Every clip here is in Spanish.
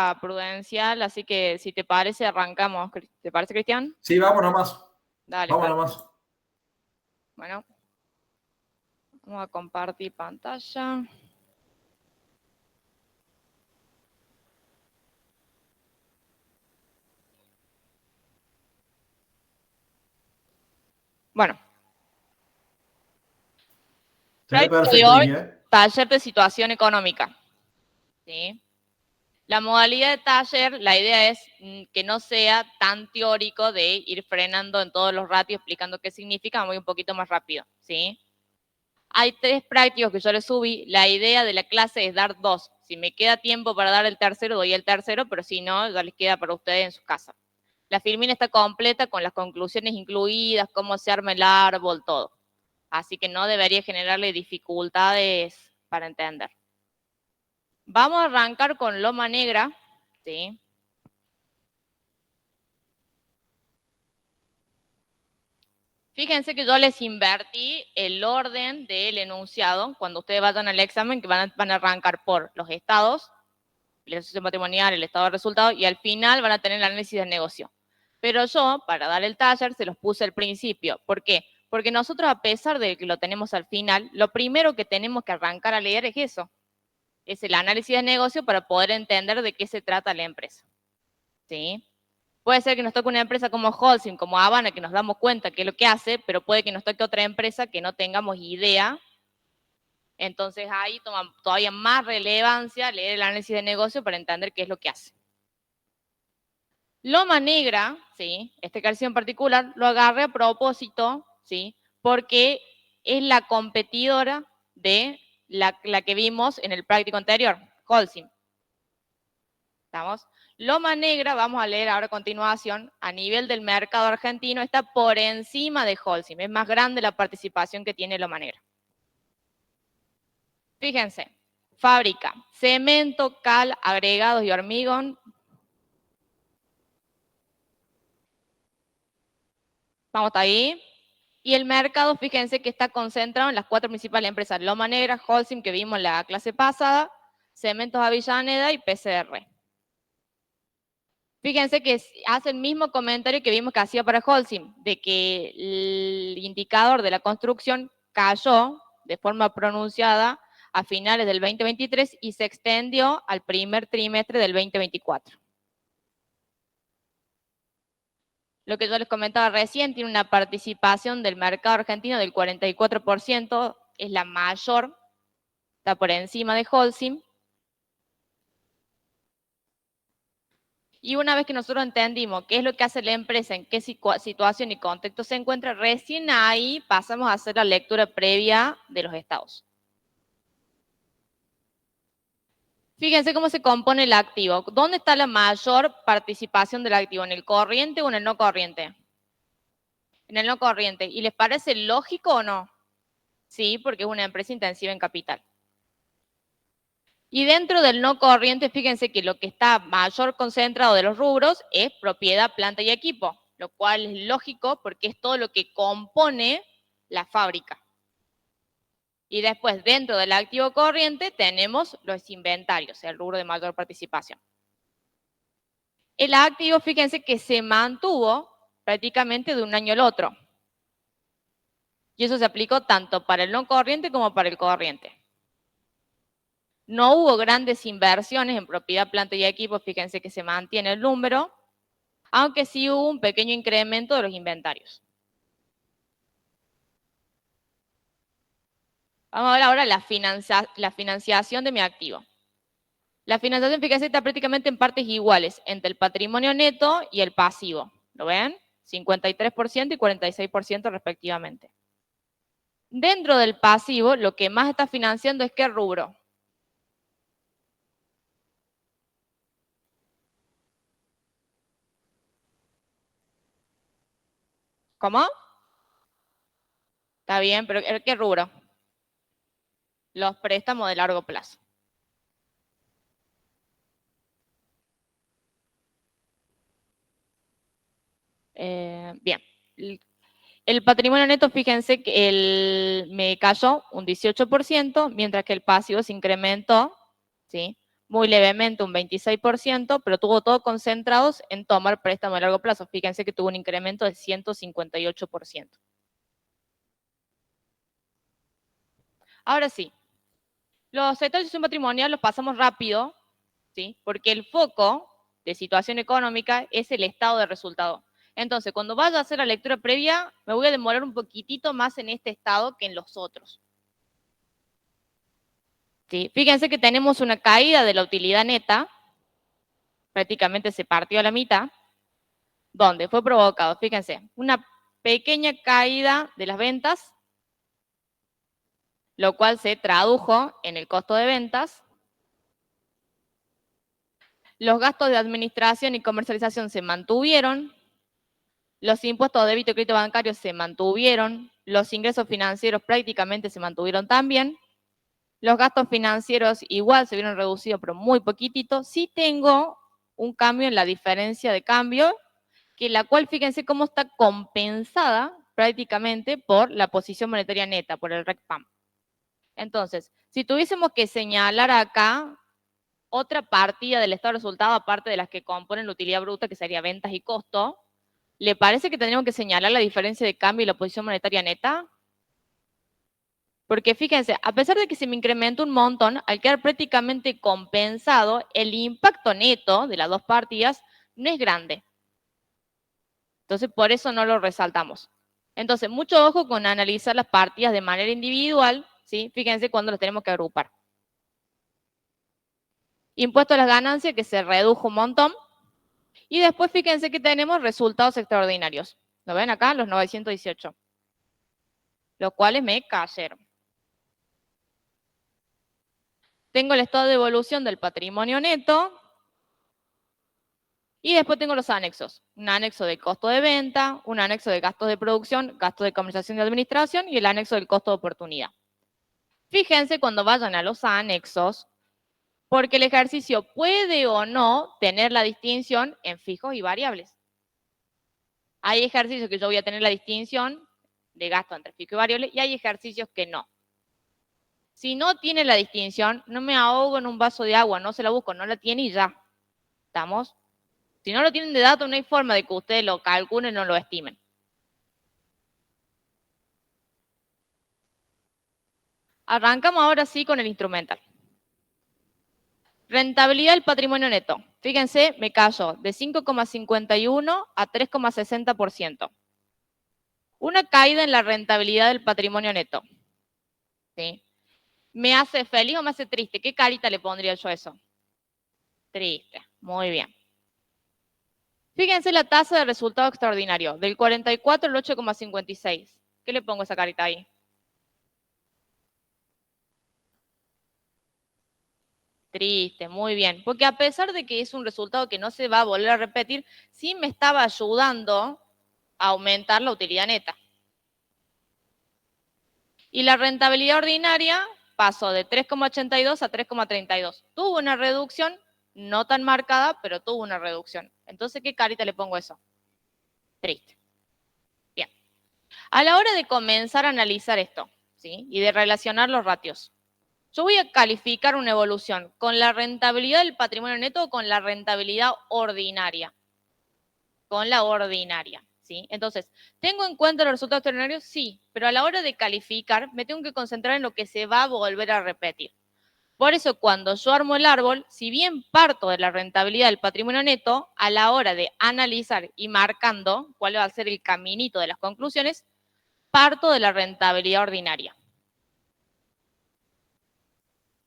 pausa prudencial, así que si te parece, arrancamos. ¿Te parece, Cristian? Sí, vamos nomás. Dale, Vamos perfecto. nomás. Bueno, vamos a compartir pantalla. Bueno, Se ve práctica de perfecto hoy, ahí, ¿eh? taller de situación económica. ¿Sí? La modalidad de taller, la idea es que no sea tan teórico de ir frenando en todos los ratios, explicando qué significa, voy un poquito más rápido, ¿sí? Hay 3 prácticos que yo les subí, la idea de la clase es dar 2. Si me queda tiempo para dar el tercero, doy el tercero, pero si no, ya les queda para ustedes en su casa. La filmina está completa con las conclusiones incluidas, cómo se arma el árbol, todo. Así que no debería generarle dificultades para entender. Vamos a arrancar con loma negra, ¿sí? Fíjense que yo les invertí el orden del enunciado. Cuando ustedes vayan al examen, que van a arrancar por los estados, la asociación patrimonial, el estado de resultados, y al final van a tener el análisis de negocio. Pero yo, para dar el taller, se los puse al principio. ¿Por qué? Porque nosotros, a pesar de que lo tenemos al final, lo primero que tenemos que arrancar a leer es eso. Es el análisis de negocio para poder entender de qué se trata la empresa. ¿Sí? Puede ser que nos toque una empresa como Holcim, como Habana, que nos damos cuenta qué es lo que hace, pero puede que nos toque otra empresa que no tengamos idea. Entonces ahí toma todavía más relevancia leer el análisis de negocio para entender qué es lo que hace. Loma Negra, ¿sí? Este ejercicio en particular lo agarré a propósito, ¿sí? Porque es la competidora de la que vimos en el práctico anterior, Holcim. ¿Estamos? Loma Negra, vamos a leer ahora a continuación, a nivel del mercado argentino, está por encima de Holcim. Es más grande la participación que tiene Loma Negra. Fíjense, fábrica, cemento, cal, agregados y hormigón. Vamos hasta ahí. Y el mercado, fíjense que está concentrado en las 4 principales empresas. Loma Negra, Holcim, que vimos en la clase pasada, Cementos Avellaneda y PCR. Fíjense que hace el mismo comentario que vimos que hacía para Holcim, de que el indicador de la construcción cayó de forma pronunciada a finales del 2023 y se extendió al primer trimestre del 2024. Lo que yo les comentaba recién, tiene una participación del mercado argentino del 44%, es la mayor, está por encima de Holcim. Y una vez que nosotros entendimos qué es lo que hace la empresa, en qué situación y contexto se encuentra, recién ahí pasamos a hacer la lectura previa de los estados. Fíjense cómo se compone el activo. ¿Dónde está la mayor participación del activo? ¿En el corriente o en el no corriente? En el no corriente. ¿Y les parece lógico o no? Sí, porque es una empresa intensiva en capital. Y dentro del no corriente, fíjense que lo que está mayor concentrado de los rubros es propiedad, planta y equipo, lo cual es lógico porque es todo lo que compone la fábrica. Y después, dentro del activo corriente, tenemos los inventarios, el rubro de mayor participación. El activo, fíjense que se mantuvo prácticamente de un año al otro. Y eso se aplicó tanto para el no corriente como para el corriente. No hubo grandes inversiones en propiedad, planta y equipo, fíjense que se mantiene el número, aunque sí hubo un pequeño incremento de los inventarios. Vamos a ver ahora la financiación de mi activo. La financiación, fíjense, está prácticamente en partes iguales entre el patrimonio neto y el pasivo. ¿Lo ven? 53% y 46% respectivamente. Dentro del pasivo, lo que más está financiando es ¿qué rubro? ¿Cómo? Está bien, pero ¿qué rubro? Los préstamos de largo plazo. Bien. El patrimonio neto, fíjense que me cayó un 18%, mientras que el pasivo se incrementó, ¿sí? muy levemente un 26%, pero tuvo todo concentrados en tomar préstamo a largo plazo. Fíjense que tuvo un incremento del 158%. Ahora sí, los estados de situación patrimonial los pasamos rápido, ¿sí? Porque el foco de situación económica es el estado de resultado. Entonces, cuando vaya a hacer la lectura previa, me voy a demorar un poquitito más en este estado que en los otros. ¿Sí? Fíjense que tenemos una caída de la utilidad neta, prácticamente se partió a la mitad, donde fue provocado, fíjense, una pequeña caída de las ventas, lo cual se tradujo en el costo de ventas. Los gastos de administración y comercialización se mantuvieron, los impuestos de débito y crédito bancario se mantuvieron, los ingresos financieros prácticamente se mantuvieron también, los gastos financieros igual se vieron reducidos, pero muy poquitito. Sí tengo un cambio en la diferencia de cambio, que la cual fíjense cómo está compensada prácticamente por la posición monetaria neta, por el RECPAM. Entonces, si tuviésemos que señalar acá otra partida del estado de resultado, aparte de las que componen la utilidad bruta, que sería ventas y costo, ¿le parece que tendríamos que señalar la diferencia de cambio y la posición monetaria neta? Porque fíjense, a pesar de que se me incrementó un montón, al quedar prácticamente compensado, el impacto neto de las dos partidas no es grande. Entonces, por eso no lo resaltamos. Entonces, mucho ojo con analizar las partidas de manera individual, ¿sí? Fíjense cuando las tenemos que agrupar. Impuesto a las ganancias, que se redujo un montón. Y después fíjense que tenemos resultados extraordinarios. ¿Lo ven acá? Los 918. Los cuales me cayeron. Tengo el estado de evolución del patrimonio neto. Y después tengo los anexos. Un anexo de costo de venta, un anexo de gastos de producción, gastos de comercialización y administración y el anexo del costo de oportunidad. Fíjense cuando vayan a los anexos, porque el ejercicio puede o no tener la distinción en fijos y variables. Hay ejercicios que yo voy a tener la distinción de gasto entre fijo y variable y hay ejercicios que no. Si no tiene la distinción, no me ahogo en un vaso de agua, no se la busco, no la tiene y ya. ¿Estamos? Si no lo tienen de datos, no hay forma de que ustedes lo calculen o lo estimen. Arrancamos ahora sí con el instrumental. Rentabilidad del patrimonio neto. Fíjense, me cayó de 5,51 a 3,60%. Una caída en la rentabilidad del patrimonio neto. ¿Sí? ¿Me hace feliz o me hace triste? ¿Qué carita le pondría yo a eso? Triste. Muy bien. Fíjense la tasa de resultado extraordinario, del 44 al 8,56. ¿Qué le pongo a esa carita ahí? Triste, muy bien. Porque a pesar de que es un resultado que no se va a volver a repetir, sí me estaba ayudando a aumentar la utilidad neta. Y la rentabilidad ordinaria pasó de 3,82 a 3,32. Tuvo una reducción, no tan marcada, pero tuvo una reducción. Entonces, ¿qué carita le pongo a eso? Triste. Bien. A la hora de comenzar a analizar esto, ¿sí? Y de relacionar los ratios, yo voy a calificar una evolución con la rentabilidad del patrimonio neto o con la rentabilidad ordinaria. Con la ordinaria, ¿sí? Entonces, ¿tengo en cuenta los resultados extraordinarios? Sí, pero a la hora de calificar me tengo que concentrar en lo que se va a volver a repetir. Por eso, cuando yo armo el árbol, si bien parto de la rentabilidad del patrimonio neto, a la hora de analizar y marcando cuál va a ser el caminito de las conclusiones, parto de la rentabilidad ordinaria.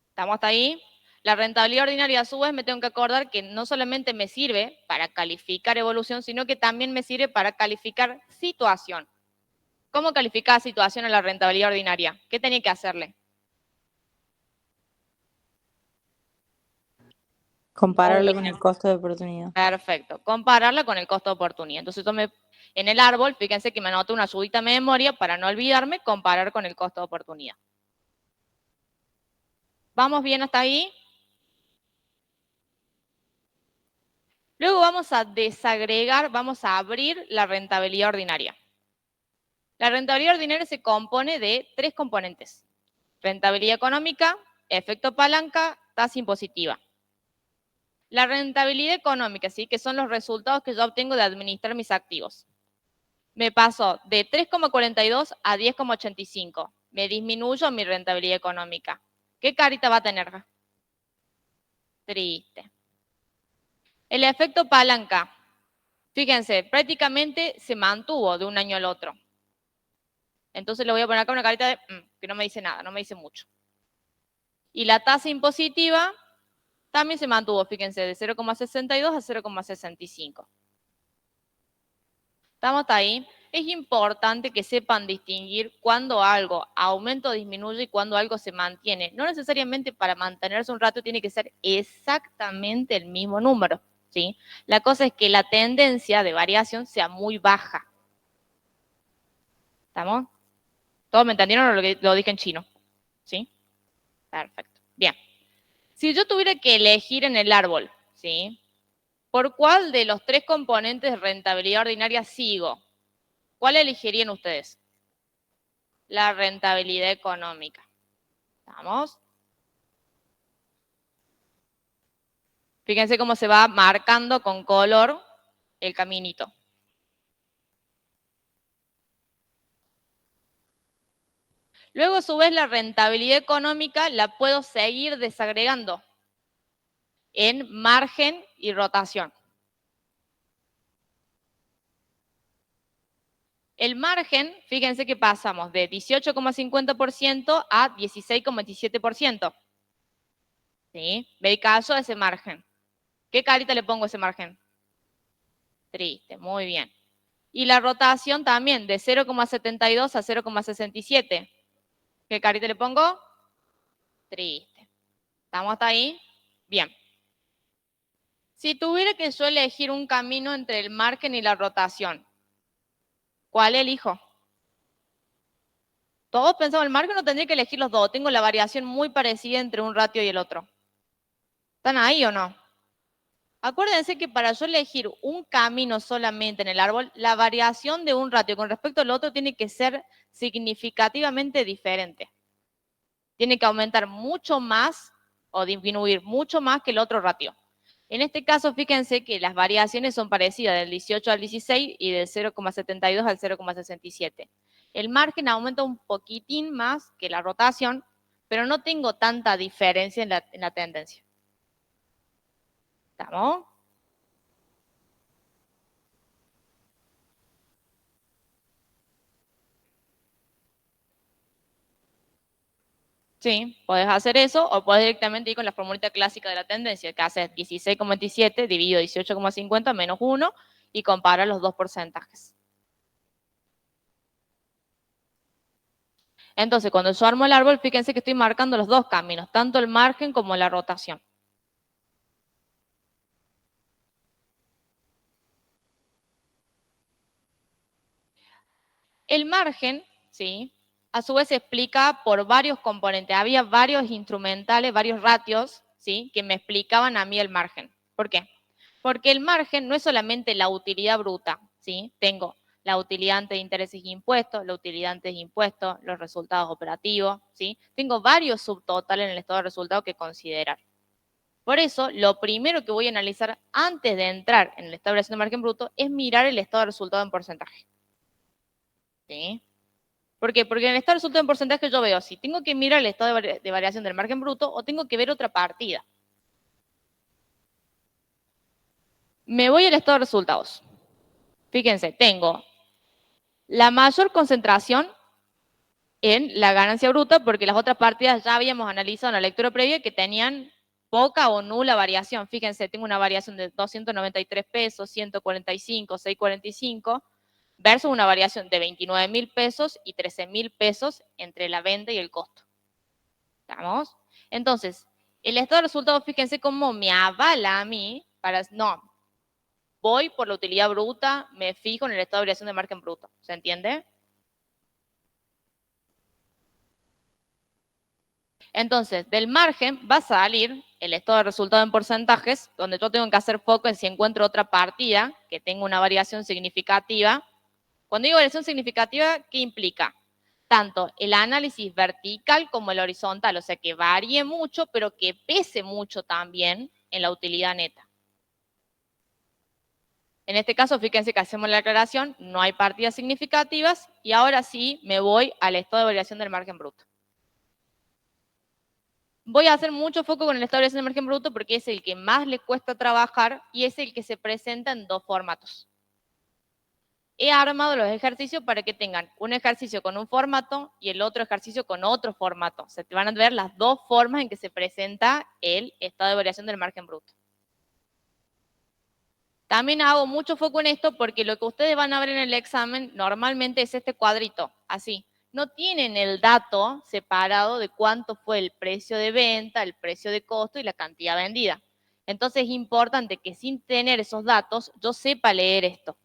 ¿Estamos hasta ahí? La rentabilidad ordinaria, a su vez, me tengo que acordar que no solamente me sirve para calificar evolución, sino que también me sirve para calificar situación. ¿Cómo calificar situación a la rentabilidad ordinaria? ¿Qué tenía que hacerle? Compararlo con el costo de oportunidad. Perfecto. Compararla con el costo de oportunidad. Entonces, en el árbol, fíjense que me anoto una ayudita de memoria para no olvidarme, comparar con el costo de oportunidad. ¿Vamos bien hasta ahí? Luego vamos a desagregar, vamos a abrir la rentabilidad ordinaria. La rentabilidad ordinaria se compone de 3 componentes. Rentabilidad económica, efecto palanca, tasa impositiva. La rentabilidad económica, ¿sí? Que son los resultados que yo obtengo de administrar mis activos. Me pasó de 3,42 a 10,85. Me disminuyo mi rentabilidad económica. ¿Qué carita va a tener? Triste. El efecto palanca. Fíjense, prácticamente se mantuvo de un año al otro. Entonces le voy a poner acá una carita de que no me dice nada, no me dice mucho. Y la tasa impositiva también se mantuvo, fíjense, de 0,62 a 0,65. ¿Estamos hasta ahí? Es importante que sepan distinguir cuando algo aumenta o disminuye y cuando algo se mantiene. No necesariamente para mantenerse un rato tiene que ser exactamente el mismo número, ¿sí? La cosa es que la tendencia de variación sea muy baja. ¿Estamos? ¿Todos me entendieron o lo dije en chino? ¿Sí? Perfecto. Bien. Si yo tuviera que elegir en el árbol, ¿sí? ¿Por cuál de los 3 componentes de rentabilidad ordinaria sigo? ¿Cuál elegirían ustedes? La rentabilidad económica. ¿Estamos? Fíjense cómo se va marcando con color el caminito. Luego, a su vez, la rentabilidad económica la puedo seguir desagregando en margen y rotación. El margen, fíjense que pasamos de 18,50% a 16,27%. ¿Sí? Ve el caso de ese margen. ¿Qué carita le pongo a ese margen? Triste, muy bien. Y la rotación también, de 0,72 a 0,67. ¿Qué carita le pongo? Triste. ¿Estamos hasta ahí? Bien. Si tuviera que yo elegir un camino entre el margen y la rotación, ¿cuál elijo? Todos pensamos, el margen no tendría que elegir los dos. Tengo la variación muy parecida entre un ratio y el otro. ¿Están ahí o no? Acuérdense que para yo elegir un camino solamente en el árbol, la variación de un ratio con respecto al otro tiene que ser significativamente diferente. Tiene que aumentar mucho más o disminuir mucho más que el otro ratio. En este caso, fíjense que las variaciones son parecidas del 18 al 16 y del 0,72 al 0,67. El margen aumenta un poquitín más que la rotación, pero no tengo tanta diferencia en la tendencia. ¿Estamos? Sí, puedes hacer eso o puedes directamente ir con la formulita clásica de la tendencia, que haces 16,27 dividido 18,50 menos 1 y compara los dos porcentajes. Entonces, cuando yo armo el árbol, fíjense que estoy marcando los dos caminos, tanto el margen como la rotación. El margen, ¿sí? A su vez se explica por varios componentes. Había varios instrumentales, varios ratios, ¿sí? Que me explicaban a mí el margen. ¿Por qué? Porque el margen no es solamente la utilidad bruta, ¿sí? Tengo la utilidad antes de intereses e impuestos, la utilidad antes de impuestos, los resultados operativos, ¿sí? Tengo varios subtotales en el estado de resultados que considerar. Por eso, lo primero que voy a analizar antes de entrar en el estado de variación de margen bruto es mirar el estado de resultado en porcentaje. ¿Sí? ¿Por qué? Porque en el estado de resultado en porcentaje yo veo si tengo que mirar el estado de variación del margen bruto o tengo que ver otra partida. Me voy al estado de resultados. Fíjense, tengo la mayor concentración en la ganancia bruta porque las otras partidas ya habíamos analizado en la lectura previa que tenían poca o nula variación. Fíjense, tengo una variación de 293 pesos, 145, 645, versus una variación de 29.000 pesos y 13.000 pesos entre la venta y el costo. ¿Estamos? Entonces, el estado de resultados, fíjense cómo me avala a mí para, no, voy por la utilidad bruta, me fijo en el estado de variación de margen bruto. ¿Se entiende? Entonces, del margen va a salir el estado de resultado en porcentajes, donde yo tengo que hacer foco en si encuentro otra partida que tenga una variación significativa. Cuando digo variación significativa, ¿qué implica? Tanto el análisis vertical como el horizontal, o sea, que varíe mucho, pero que pese mucho también, en la utilidad neta. En este caso, fíjense que hacemos la aclaración, no hay partidas significativas, y ahora sí me voy al estado de variación del margen bruto. Voy a hacer mucho foco con el estado de variación del margen bruto porque es el que más le cuesta trabajar y es el que se presenta en dos formatos. He armado los ejercicios para que tengan un ejercicio con un formato y el otro ejercicio con otro formato. Se te van a ver las dos formas en que se presenta el estado de variación del margen bruto. También hago mucho foco en esto porque lo que ustedes van a ver en el examen normalmente es este cuadrito, así. No tienen el dato separado de cuánto fue el precio de venta, el precio de costo y la cantidad vendida. Entonces es importante que sin tener esos datos yo sepa leer esto.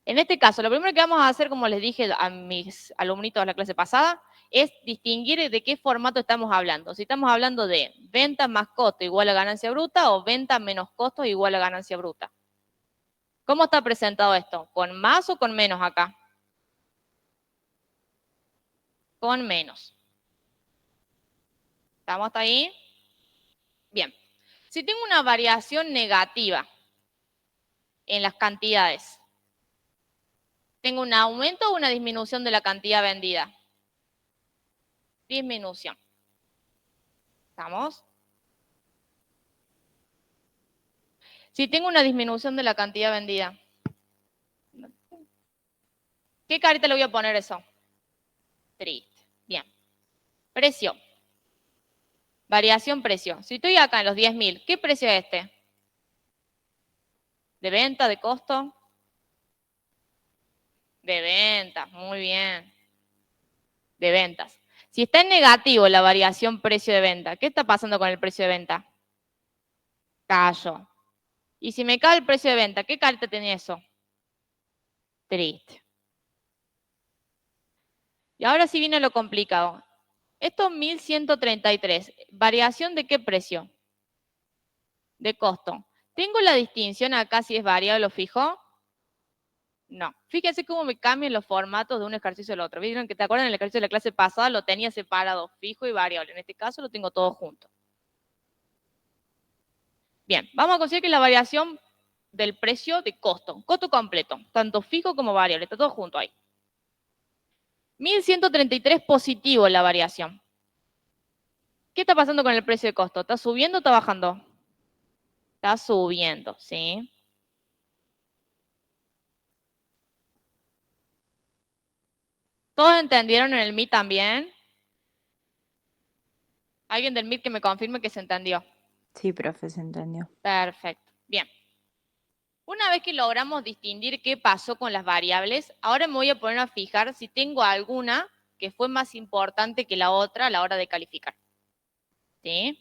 En este caso, lo primero que vamos a hacer, como les dije a mis alumnitos de la clase pasada, es distinguir de qué formato estamos hablando. Si estamos hablando de venta más costo igual a ganancia bruta o venta menos costo igual a ganancia bruta. ¿Cómo está presentado esto? ¿Con más o con menos acá? Con menos. ¿Estamos hasta ahí? Bien. Si tengo una variación negativa en las cantidades, ¿tengo un aumento o una disminución de la cantidad vendida? Disminución. ¿Estamos? Si tengo una disminución de la cantidad vendida, ¿qué carita le voy a poner eso? Triste. Bien. Precio. Variación precio. Si estoy acá en los 10.000, ¿qué precio es este? ¿De venta, de costo? De ventas, muy bien. De ventas. Si está en negativo la variación precio de venta, ¿qué está pasando con el precio de venta? Cayó. Y si me cae el precio de venta, ¿qué carta tenía eso? Triste. Y ahora sí viene lo complicado. Esto 1133, ¿variación de qué precio? De costo. ¿Tengo la distinción acá si es variable o fijo? No. Fíjense cómo me cambian los formatos de un ejercicio al otro. ¿Vieron que te acuerdan? En el ejercicio de la clase pasada lo tenía separado, fijo y variable. En este caso lo tengo todo junto. Bien, vamos a considerar que la variación del precio de costo completo, tanto fijo como variable, está todo junto ahí. 1133 positivo la variación. ¿Qué está pasando con el precio de costo? ¿Está subiendo o está bajando? Está subiendo, ¿sí? ¿Todos entendieron en el MIT también? ¿Alguien del MIT que me confirme que se entendió? Sí, profe, se entendió. Perfecto. Bien. Una vez que logramos distinguir qué pasó con las variables, ahora me voy a poner a fijar si tengo alguna que fue más importante que la otra a la hora de calificar. ¿Sí?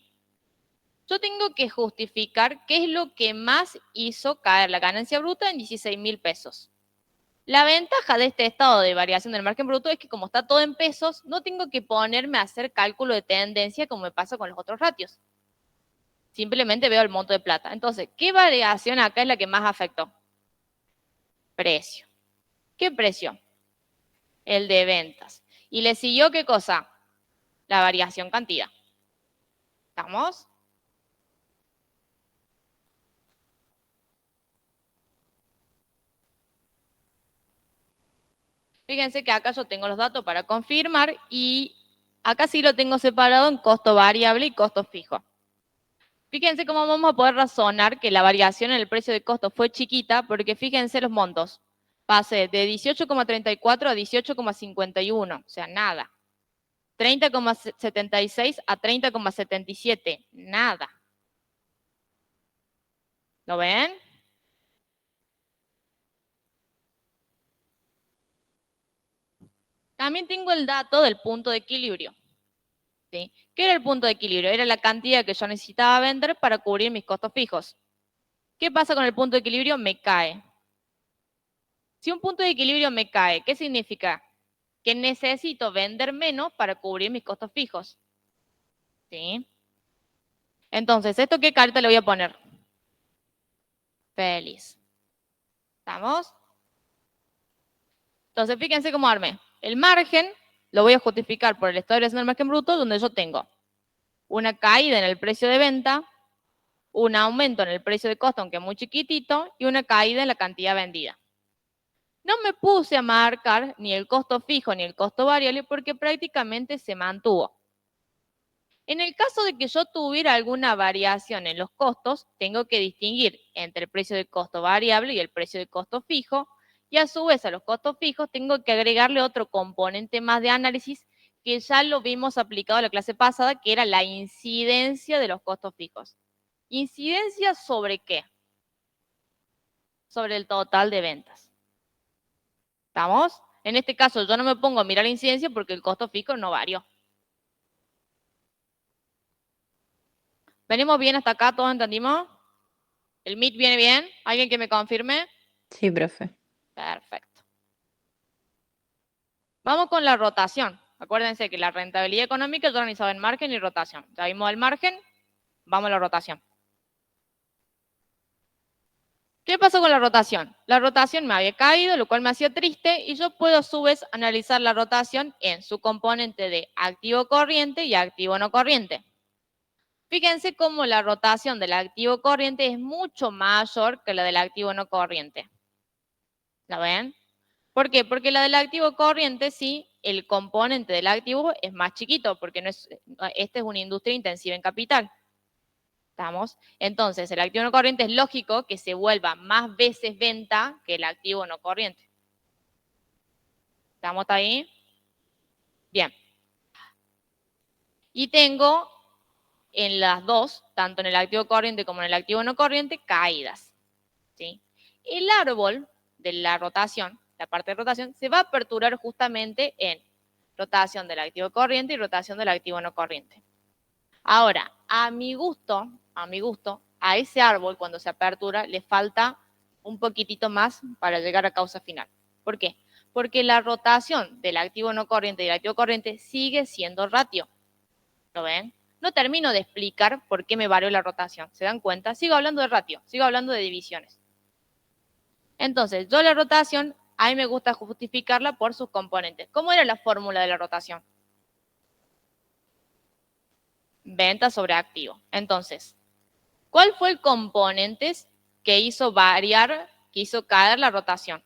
Yo tengo que justificar qué es lo que más hizo caer la ganancia bruta en 16.000 pesos. La ventaja de este estado de variación del margen bruto es que como está todo en pesos, no tengo que ponerme a hacer cálculo de tendencia como me pasa con los otros ratios. Simplemente veo el monto de plata. Entonces, ¿qué variación acá es la que más afectó? Precio. ¿Qué precio? El de ventas. ¿Y le siguió qué cosa? La variación cantidad. ¿Estamos? Fíjense que acá yo tengo los datos para confirmar y acá sí lo tengo separado en costo variable y costo fijo. Fíjense cómo vamos a poder razonar que la variación en el precio de costo fue chiquita, porque fíjense los montos. Pasé de 18,34 a 18,51, o sea, nada. 30,76 a 30,77, nada. ¿Lo ven? También tengo el dato del punto de equilibrio. ¿Sí? ¿Qué era el punto de equilibrio? Era la cantidad que yo necesitaba vender para cubrir mis costos fijos. ¿Qué pasa con el punto de equilibrio? Me cae. Si un punto de equilibrio me cae, ¿qué significa? Que necesito vender menos para cubrir mis costos fijos. ¿Sí? Entonces, ¿esto qué carta le voy a poner? Feliz. ¿Estamos? Entonces, fíjense cómo armé. El margen lo voy a justificar por el estado de variación del margen bruto, donde yo tengo una caída en el precio de venta, un aumento en el precio de costo, aunque muy chiquitito, y una caída en la cantidad vendida. No me puse a marcar ni el costo fijo ni el costo variable porque prácticamente se mantuvo. En el caso de que yo tuviera alguna variación en los costos, tengo que distinguir entre el precio de costo variable y el precio de costo fijo, y a su vez a los costos fijos tengo que agregarle otro componente más de análisis que ya lo vimos aplicado en la clase pasada, que era la incidencia de los costos fijos. ¿Incidencia sobre qué? Sobre el total de ventas. ¿Estamos? En este caso yo no me pongo a mirar la incidencia porque el costo fijo no varió. ¿Venimos bien hasta acá? ¿Todos entendimos? ¿El MIT viene bien? ¿Alguien que me confirme? Sí, profe. Perfecto. Vamos con la rotación. Acuérdense que la rentabilidad económica yo organizaba en margen y rotación. Ya vimos el margen, vamos a la rotación. ¿Qué pasó con la rotación? La rotación me había caído, lo cual me hacía triste, y yo puedo a su vez analizar la rotación en su componente de activo corriente y activo no corriente. Fíjense cómo la rotación del activo corriente es mucho mayor que la del activo no corriente. ¿La ven? ¿Por qué? Porque la del activo corriente, sí, el componente del activo es más chiquito, porque esta es una industria intensiva en capital. ¿Estamos? Entonces, el activo no corriente es lógico que se vuelva más veces venta que el activo no corriente. ¿Estamos ahí? Bien. Y tengo en las dos, tanto en el activo corriente como en el activo no corriente, caídas. ¿Sí? El árbol de la rotación, la parte de rotación, se va a aperturar justamente en rotación del activo corriente y rotación del activo no corriente. Ahora, a mi gusto, a ese árbol cuando se apertura le falta un poquitito más para llegar a causa final. ¿Por qué? Porque la rotación del activo no corriente y del activo corriente sigue siendo ratio. ¿Lo ven? No termino de explicar por qué me varió la rotación. ¿Se dan cuenta? Sigo hablando de ratio, sigo hablando de divisiones. Entonces, yo la rotación, a mí me gusta justificarla por sus componentes. ¿Cómo era la fórmula de la rotación? Venta sobre activo. Entonces, ¿cuál fue el componente que hizo variar, que hizo caer la rotación?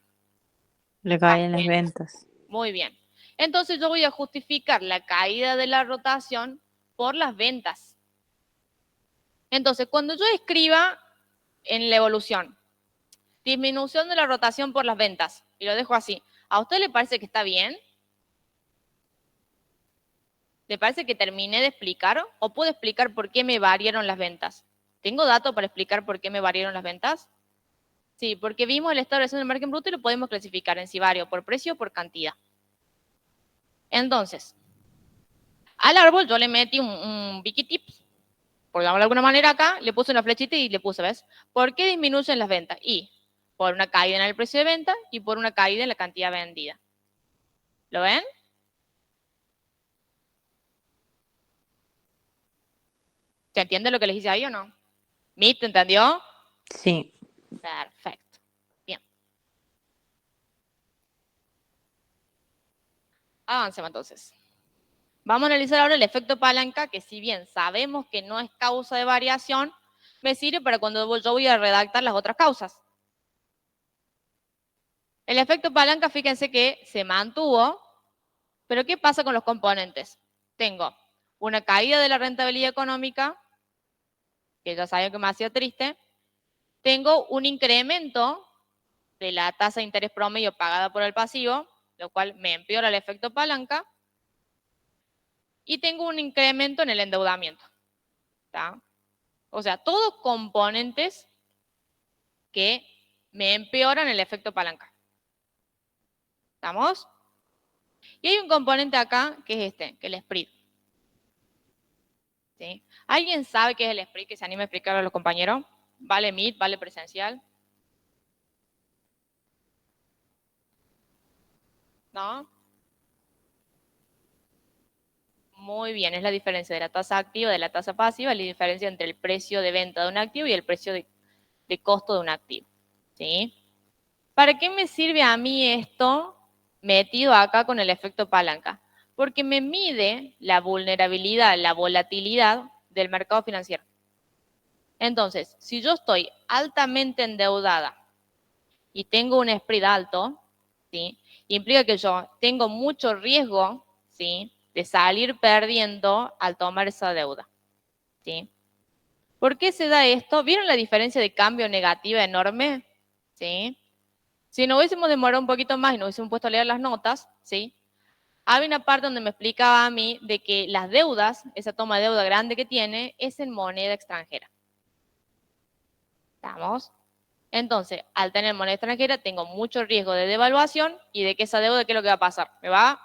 Le caen las ventas. Muy bien. Entonces yo voy a justificar la caída de la rotación por las ventas. Entonces, cuando yo escriba en la evolución, disminución de la rotación por las ventas, y lo dejo así, ¿a usted le parece que está bien? ¿Le parece que terminé de explicar? ¿O puedo explicar por qué me variaron las ventas? ¿Tengo datos para explicar por qué me variaron las ventas? Sí, porque vimos el estado de relación del margen bruto y lo podemos clasificar en si vario por precio o por cantidad. Entonces, al árbol yo le metí un Wikitips, por llamarlo de alguna manera acá, le puse una flechita y le puse, ¿ves? ¿Por qué disminuyen las ventas? Y por una caída en el precio de venta y por una caída en la cantidad vendida. ¿Lo ven? ¿Se entiende lo que les hice ahí o no? ¿Te entendió? Sí. Perfecto. Bien. Avancemos entonces. Vamos a analizar ahora el efecto palanca, que si bien sabemos que no es causa de variación, me sirve para cuando yo voy a redactar las otras causas. El efecto palanca, fíjense que se mantuvo, pero ¿qué pasa con los componentes? Tengo una caída de la rentabilidad económica, que ya sabía que me hacía triste. Tengo un incremento de la tasa de interés promedio pagada por el pasivo, lo cual me empeora el efecto palanca. Y tengo un incremento en el endeudamiento. ¿Está? O sea, todos componentes que me empeoran el efecto palanca. ¿Estamos? Y hay un componente acá que es este, que es el spread. ¿Sí? ¿Alguien sabe qué es el spread? Que se anime a explicarlo a los compañeros. ¿Vale MIT? ¿Vale presencial? ¿No? Muy bien, es la diferencia de la tasa activa de la tasa pasiva, la diferencia entre el precio de venta de un activo y el precio de costo de un activo. ¿Sí? ¿Para qué me sirve a mí esto metido acá con el efecto palanca? Porque me mide la vulnerabilidad, la volatilidad del mercado financiero. Entonces, si yo estoy altamente endeudada y tengo un spread alto, ¿sí? Implica que yo tengo mucho riesgo, ¿sí?, de salir perdiendo al tomar esa deuda, ¿sí? ¿Por qué se da esto? ¿Vieron la diferencia de cambio negativa enorme? ¿Sí? Si nos hubiésemos demorado un poquito más y nos hubiésemos puesto a leer las notas, ¿sí?, había una parte donde me explicaba a mí de que las deudas, esa toma de deuda grande que tiene, es en moneda extranjera. ¿Estamos? Entonces, al tener moneda extranjera, tengo mucho riesgo de devaluación y de que esa deuda, ¿qué es lo que va a pasar? Me va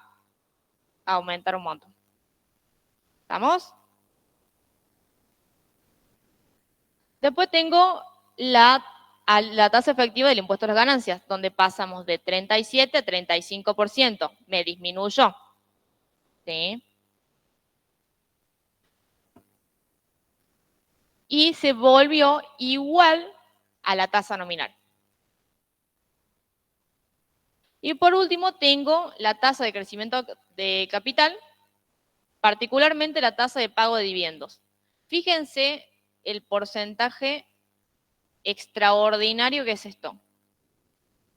a aumentar un montón. ¿Estamos? Después tengo la tasa efectiva del impuesto a las ganancias, donde pasamos de 37 a 35%. Me disminuyó. ¿Sí? Y se volvió igual a la tasa nominal. Y por último tengo la tasa de crecimiento de capital, particularmente la tasa de pago de dividendos. Fíjense el porcentaje extraordinario que es esto.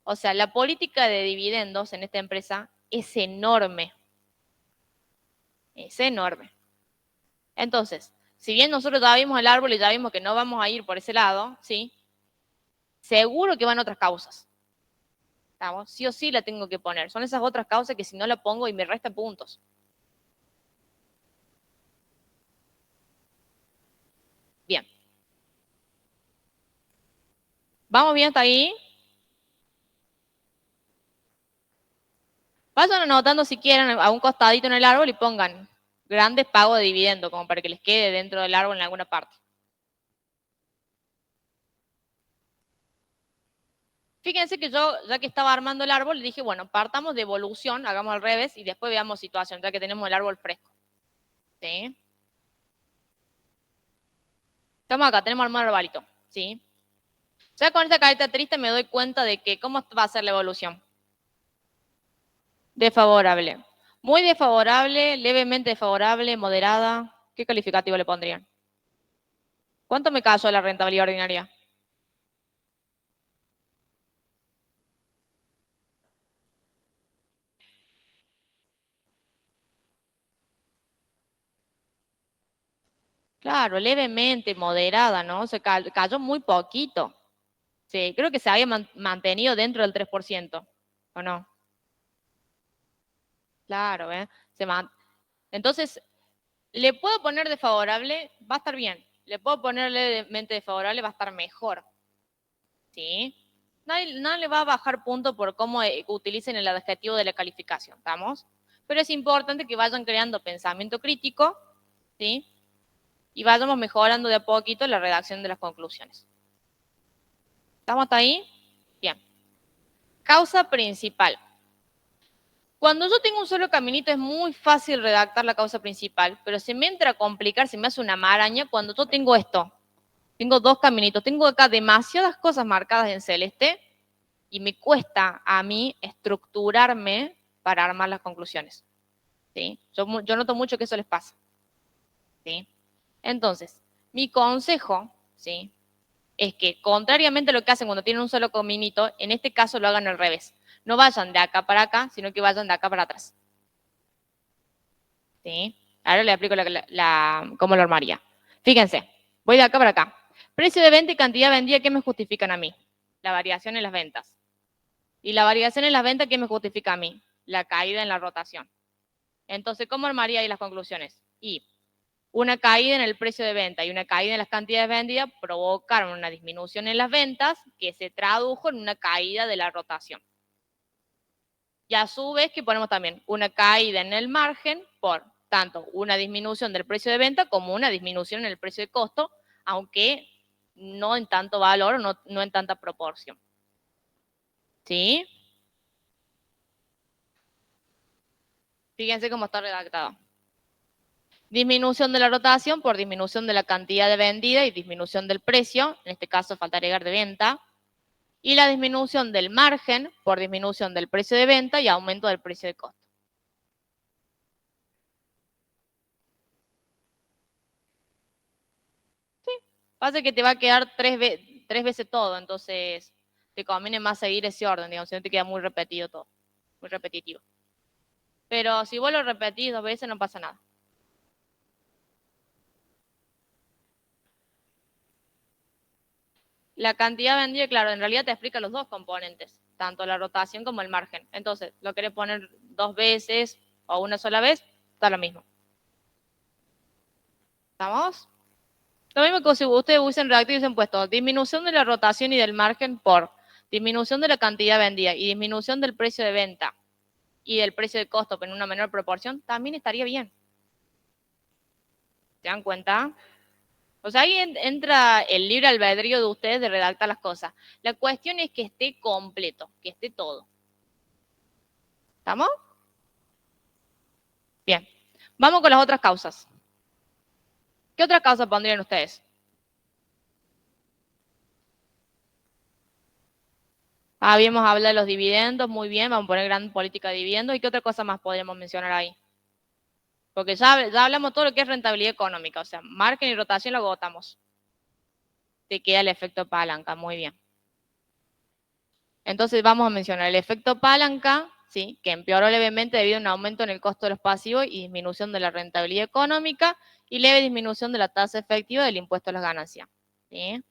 O sea, la política de dividendos en esta empresa es enorme. Es enorme. Entonces, si bien nosotros ya vimos el árbol y ya vimos que no vamos a ir por ese lado, ¿sí?, seguro que van otras causas. ¿Estamos? Sí o sí la tengo que poner. Son esas otras causas que si no la pongo y me resta puntos. Bien. ¿Vamos bien hasta ahí? Vayan anotando si quieren a un costadito en el árbol y pongan grandes pagos de dividendo, como para que les quede dentro del árbol en alguna parte. Fíjense que yo, ya que estaba armando el árbol, le dije, bueno, partamos de evolución, hagamos al revés y después veamos situación, ya que tenemos el árbol fresco. ¿Sí? Estamos acá, tenemos armado el arbolito. ¿Sí? Ya con esta carita triste me doy cuenta de que cómo va a ser la evolución. Desfavorable. Muy desfavorable, levemente desfavorable, moderada. ¿Qué calificativo le pondrían? ¿Cuánto me cayó la rentabilidad ordinaria? Claro, levemente, moderada, ¿no? Se cayó muy poquito. Sí, creo que se había mantenido dentro del 3%, ¿o no? Claro, ¿eh? Entonces, ¿le puedo poner desfavorable? Va a estar bien. ¿Le puedo poner levemente desfavorable? Va a estar mejor. ¿Sí? Nadie le va a bajar punto por cómo utilicen el adjetivo de la calificación, ¿estamos? Pero es importante que vayan creando pensamiento crítico, ¿sí? Y vayamos mejorando de a poquito la redacción de las conclusiones. ¿Estamos hasta ahí? Bien. Causa principal. Cuando yo tengo un solo caminito es muy fácil redactar la causa principal, pero se me entra a complicar, se me hace una maraña cuando yo tengo esto. Tengo dos caminitos, tengo acá demasiadas cosas marcadas en celeste y me cuesta a mí estructurarme para armar las conclusiones. ¿Sí? Yo noto mucho que eso les pasa. ¿Sí? Entonces, mi consejo, ¿sí?, es que contrariamente a lo que hacen cuando tienen un solo caminito, en este caso lo hagan al revés. No vayan de acá para acá, sino que vayan de acá para atrás. ¿Sí? Ahora le aplico cómo lo armaría. Fíjense, voy de acá para acá. Precio de venta y cantidad vendida, ¿qué me justifican a mí? La variación en las ventas. Y la variación en las ventas, ¿qué me justifica a mí? La caída en la rotación. Entonces, ¿cómo armaría ahí las conclusiones? Y una caída en el precio de venta y una caída en las cantidades vendidas provocaron una disminución en las ventas que se tradujo en una caída de la rotación. Y a su vez que ponemos también una caída en el margen por tanto una disminución del precio de venta como una disminución en el precio de costo, aunque no en tanto valor o no en tanta proporción. ¿Sí? Fíjense cómo está redactado. Disminución de la rotación por disminución de la cantidad de vendida y disminución del precio, en este caso falta agregar de venta, y la disminución del margen por disminución del precio de venta y aumento del precio de costo. ¿Sí? Pasa que te va a quedar tres veces todo, entonces te conviene más seguir ese orden, digamos, si no te queda muy repetido todo, muy repetitivo. Pero si vos lo repetís 2 veces no pasa nada. La cantidad vendida, claro, en realidad te explica los dos componentes, tanto la rotación como el margen. Entonces, lo querés poner 2 veces o una sola vez, está lo mismo. ¿Estamos? Lo mismo que si ustedes usen reactivo y hubiesen puesto disminución de la rotación y del margen por disminución de la cantidad vendida y disminución del precio de venta y del precio de costo, pero en una menor proporción, también estaría bien. ¿Se dan cuenta? O sea, ahí entra el libre albedrío de ustedes de redactar las cosas. La cuestión es que esté completo, que esté todo. ¿Estamos? Bien. Vamos con las otras causas. ¿Qué otras causas pondrían ustedes? Habíamos hablado de los dividendos, muy bien, vamos a poner gran política de dividendos. ¿Y qué otra cosa más podríamos mencionar ahí? Porque ya hablamos todo lo que es rentabilidad económica, o sea, margen y rotación lo agotamos. Te queda el efecto palanca, muy bien. Entonces vamos a mencionar el efecto palanca, ¿sí? Que empeoró levemente debido a un aumento en el costo de los pasivos y disminución de la rentabilidad económica y leve disminución de la tasa efectiva del impuesto a las ganancias. ¿Sí?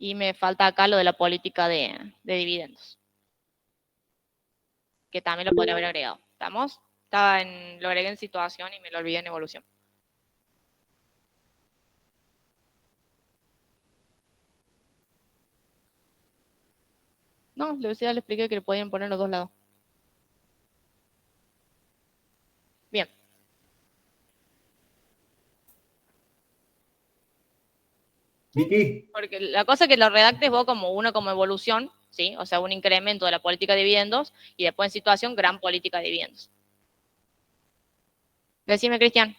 Y me falta acá lo de la política de dividendos, que también lo podría haber agregado. ¿Estamos? Lo agregué en situación y me lo olvidé en evolución. No, ya le expliqué que le podían poner los dos lados. Bien. Vicky, Porque la cosa es que lo redactes vos como uno como evolución, ¿sí? O sea, un incremento de la política de dividendos y después en situación, gran política de dividendos. Decime, Cristian.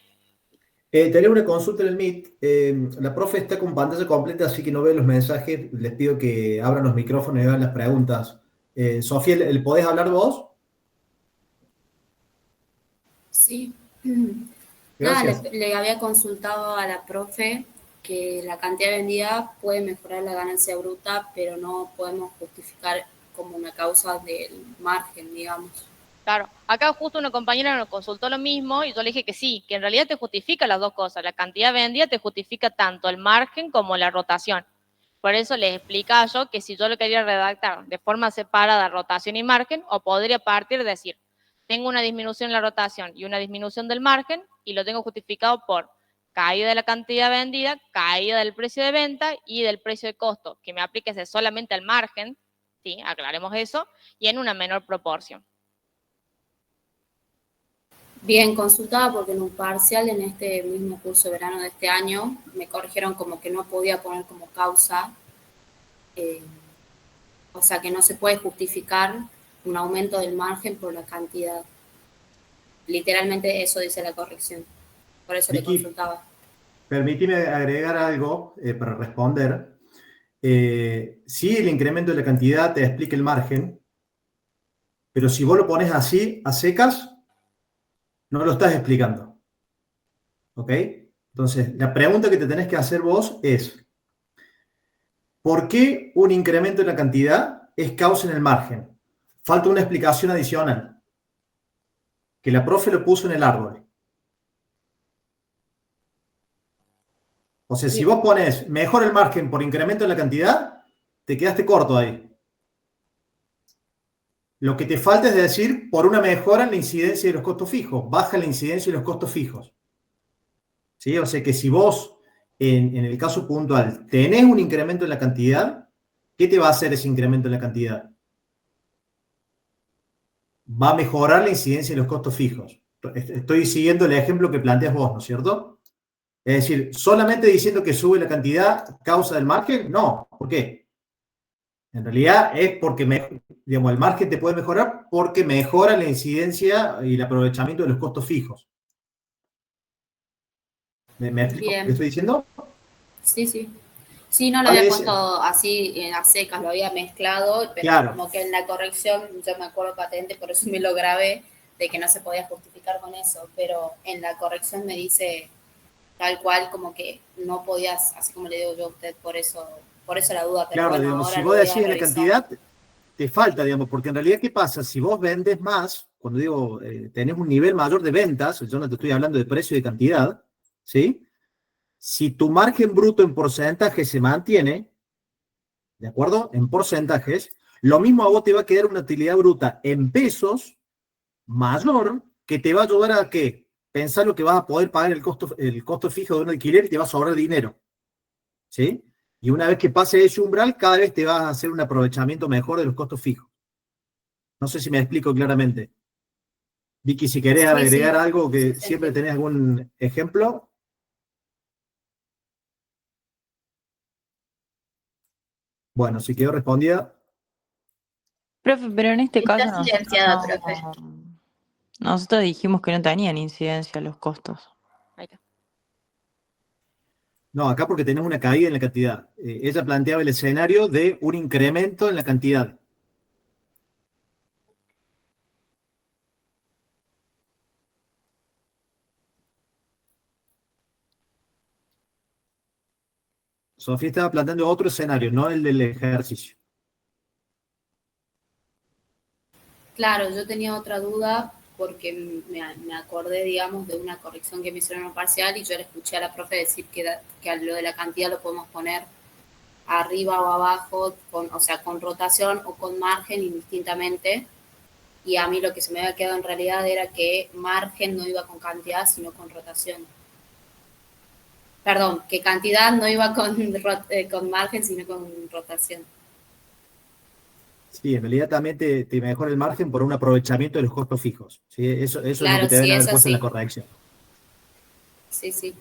tenía una consulta en el Meet. La profe está con pantalla completa, así que no veo los mensajes. Les pido que abran los micrófonos y hagan las preguntas. Sofía, ¿le podés hablar vos? Sí. Nada, Gracias. le había consultado a la profe que la cantidad vendida puede mejorar la ganancia bruta, pero no podemos justificar como una causa del margen, digamos. Claro, acá justo una compañera nos consultó lo mismo y yo le dije que sí, que en realidad te justifica las dos cosas. La cantidad vendida te justifica tanto el margen como la rotación. Por eso les explicaba yo que si yo lo quería redactar de forma separada, rotación y margen, o podría partir de decir, tengo una disminución en la rotación y una disminución del margen y lo tengo justificado por caída de la cantidad vendida, caída del precio de venta y del precio de costo, que me aplique solamente al margen, sí, aclaremos eso, y en una menor proporción. Bien, consultaba porque en un parcial en este mismo curso de verano de este año me corrigieron como que no podía poner como causa, o sea que no se puede justificar un aumento del margen por la cantidad. Literalmente eso dice la corrección. Por eso le Vicky, consultaba. permíteme agregar algo para responder. Sí, el incremento de la cantidad te explica el margen, pero si vos lo pones así, a secas, no lo estás explicando. ¿Ok? Entonces, la pregunta que te tenés que hacer vos es, ¿por qué un incremento en la cantidad es causa en el margen? Falta una explicación adicional, que la profe lo puso en el árbol. O sea, si vos pones mejor el margen por incremento en la cantidad, te quedaste corto ahí. Lo que te falta es decir, por una mejora en la incidencia de los costos fijos, baja la incidencia de los costos fijos. ¿Sí? O sea que si vos, en el caso puntual, tenés un incremento en la cantidad, ¿qué te va a hacer ese incremento en la cantidad? Va a mejorar la incidencia de los costos fijos. Estoy siguiendo el ejemplo que planteas vos, ¿no es cierto? Es decir, solamente diciendo que sube la cantidad causa del margen, no. ¿Por qué? En realidad es porque, digamos, el margen te puede mejorar porque mejora la incidencia y el aprovechamiento de los costos fijos. ¿Me explico qué Bien, estoy diciendo? sí, sí. Sí, no lo Vale, había puesto así en las secas, lo había mezclado, pero claro, como que en la corrección, yo me acuerdo patente, por eso me lo grabé, de que no se podía justificar con eso, pero en la corrección me dice tal cual, como que no podías, así como le digo yo a usted, por eso la duda, pero Claro, bueno, digamos, ahora si lo vos voy decís a la revisar. cantidad, te falta, digamos, porque en realidad, ¿qué pasa? Si vos vendes más, cuando digo, tenés un nivel mayor de ventas, yo no te estoy hablando de precio y de cantidad, ¿sí? Si tu margen bruto en porcentaje se mantiene, ¿de acuerdo? En porcentajes, lo mismo a vos te va a quedar una utilidad bruta en pesos mayor que te va a ayudar a ¿qué? Pensar lo que vas a poder pagar el costo fijo de un alquiler y te va a sobrar dinero, ¿sí? Y una vez que pase ese umbral, cada vez te vas a hacer un aprovechamiento mejor de los costos fijos. No sé si me explico claramente. Vicky, si querés Sí, agregar sí, algo, sí, que se siempre entiende. tenés algún ejemplo. Bueno, si quedó respondida. Profe, pero en este Está caso nosotros silenciada, profe. no, nosotros dijimos que no tenían incidencia los costos. Ahí está. No, acá porque tenés una caída en la cantidad. Ella planteaba el escenario de un incremento en la cantidad. Sofía estaba planteando otro escenario, no el del ejercicio. Claro, yo tenía otra duda porque me acordé, digamos, de una corrección que me hicieron en un parcial y yo le escuché a la profe decir que a lo de la cantidad lo podemos poner arriba o abajo, o sea, con rotación o con margen indistintamente. Y a mí lo que se me había quedado en realidad era que margen no iba con cantidad, sino con rotación. Perdón, que cantidad no iba con margen, sino con rotación. Sí, en realidad también te mejora el margen por un aprovechamiento de los costos fijos. ¿Sí? Eso es lo que Claro, te sí, deben haber eso puesto en la sí. corrección. Sí, sí.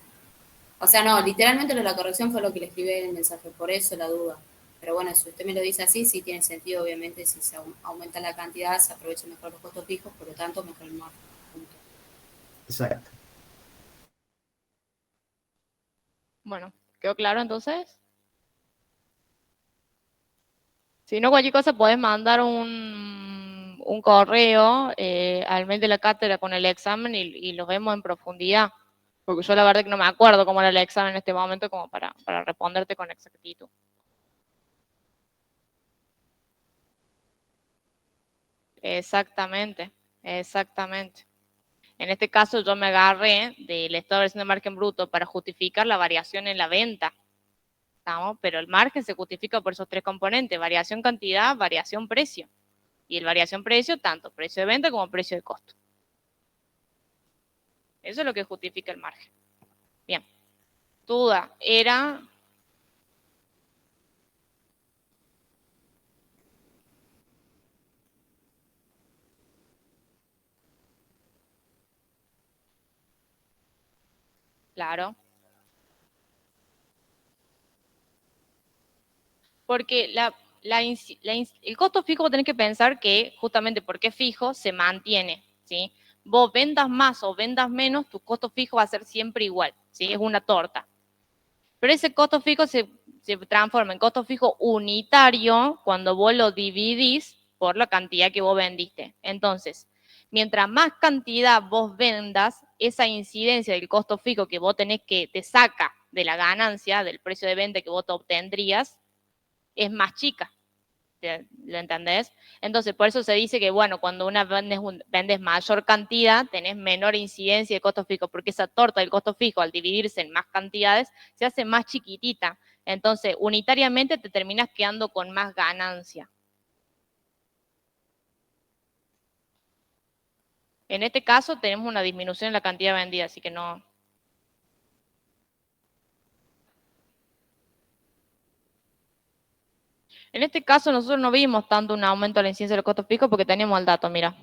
O sea, no, literalmente lo de la corrección fue lo que le escribí en el mensaje, por eso la duda. Pero bueno, si usted me lo dice así, sí tiene sentido, obviamente, si se aumenta la cantidad, se aprovechan mejor los costos fijos, por lo tanto, mejor el margen. Punto. Exacto. Bueno, ¿quedó claro entonces? Si no, cualquier cosa podés mandar un correo al mail de la cátedra con el examen y los vemos en profundidad. Porque yo la verdad que no me acuerdo cómo era el examen en este momento como para responderte con exactitud. Exactamente, exactamente. En este caso yo me agarré del estado de versión de margen bruto para justificar la variación en la venta. ¿Estamos? Pero el margen se justifica por esos tres componentes, variación cantidad, variación precio. Y el variación precio, tanto precio de venta como precio de costo. Eso es lo que justifica el margen. Bien. Tu duda era... Claro. Porque el costo fijo vos tenés que pensar que justamente porque es fijo se mantiene, ¿sí? Vos vendas más o vendas menos, tu costo fijo va a ser siempre igual, ¿sí? Es una torta. Pero ese costo fijo se transforma en costo fijo unitario cuando vos lo dividís por la cantidad que vos vendiste. Entonces, mientras más cantidad vos vendas, esa incidencia del costo fijo que vos tenés que te saca de la ganancia, del precio de venta que vos te obtendrías, es más chica. ¿Lo entendés? Entonces, por eso se dice que, bueno, cuando vendes mayor cantidad, tenés menor incidencia de costo fijo, porque esa torta del costo fijo, al dividirse en más cantidades, se hace más chiquitita. Entonces, unitariamente te terminas quedando con más ganancia. En este caso, tenemos una disminución en la cantidad vendida, así que no. En este caso, nosotros no vimos tanto un aumento de la incidencia de los costos fijos porque teníamos el dato, mira.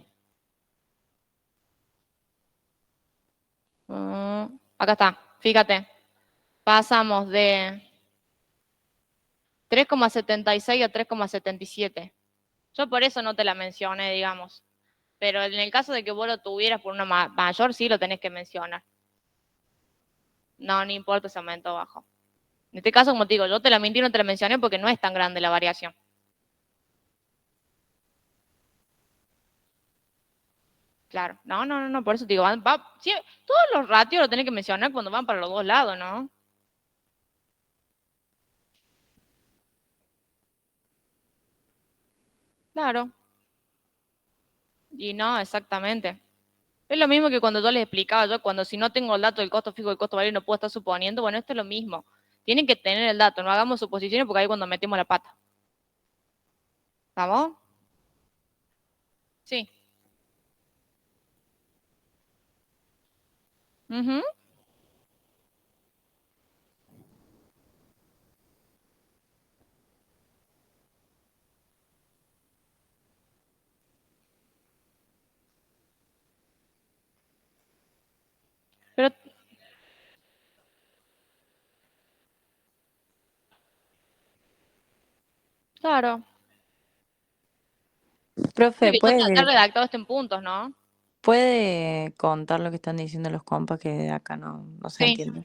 Acá está, fíjate. Pasamos de 3,76 a 3,77. Yo por eso no te la mencioné, digamos. Pero en el caso de que vos lo tuvieras por una mayor, sí lo tenés que mencionar. No, no importa si aumento o bajo. En este caso, como te digo, yo te la mentí y no te la mencioné porque no es tan grande la variación. Claro. No, por eso te digo, sí, todos los ratios lo tenés que mencionar cuando van para los dos lados, ¿no? Claro. Y no, exactamente. Es lo mismo que cuando yo les explicaba, yo cuando si no tengo el dato del costo fijo y el costo variable no puedo estar suponiendo, bueno, esto es lo mismo. Tienen que tener el dato, no hagamos suposiciones porque ahí es cuando metemos la pata. ¿Estamos? Sí. Ujú. Pero, claro. Profe, Porque ya está redactado esto en puntos, ¿no? ¿puede contar lo que están diciendo los compas que de acá no se Sí. entiende?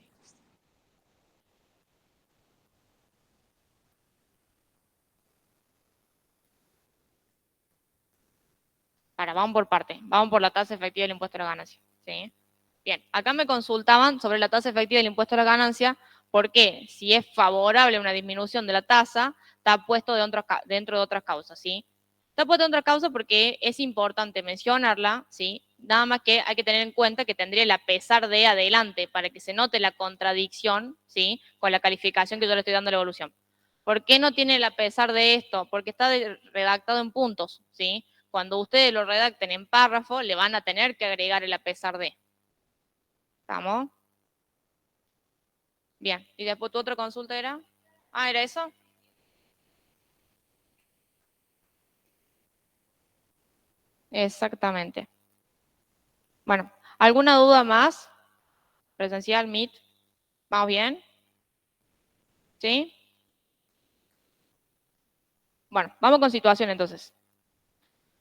Ahora, vamos por parte. Vamos por la tasa efectiva del impuesto a la ganancia. ¿Sí? Bien, acá me consultaban sobre la tasa efectiva del impuesto a la ganancia, porque si es favorable una disminución de la tasa, está puesto dentro de otras causas, ¿sí? Está puesto en otras causas porque es importante mencionarla, ¿sí? Nada más que hay que tener en cuenta que tendría el a pesar de adelante para que se note la contradicción, ¿sí? Con la calificación que yo le estoy dando a la evolución. ¿Por qué no tiene el a pesar de esto? Porque está redactado en puntos, ¿sí? Cuando ustedes lo redacten en párrafo, le van a tener que agregar el a pesar de. ¿Estamos? Bien. ¿Y después tu otra consulta era? Ah, ¿era eso? Exactamente. Bueno, ¿alguna duda más? Presencial, Meet. ¿Vamos bien? ¿Sí? Bueno, vamos con situación entonces.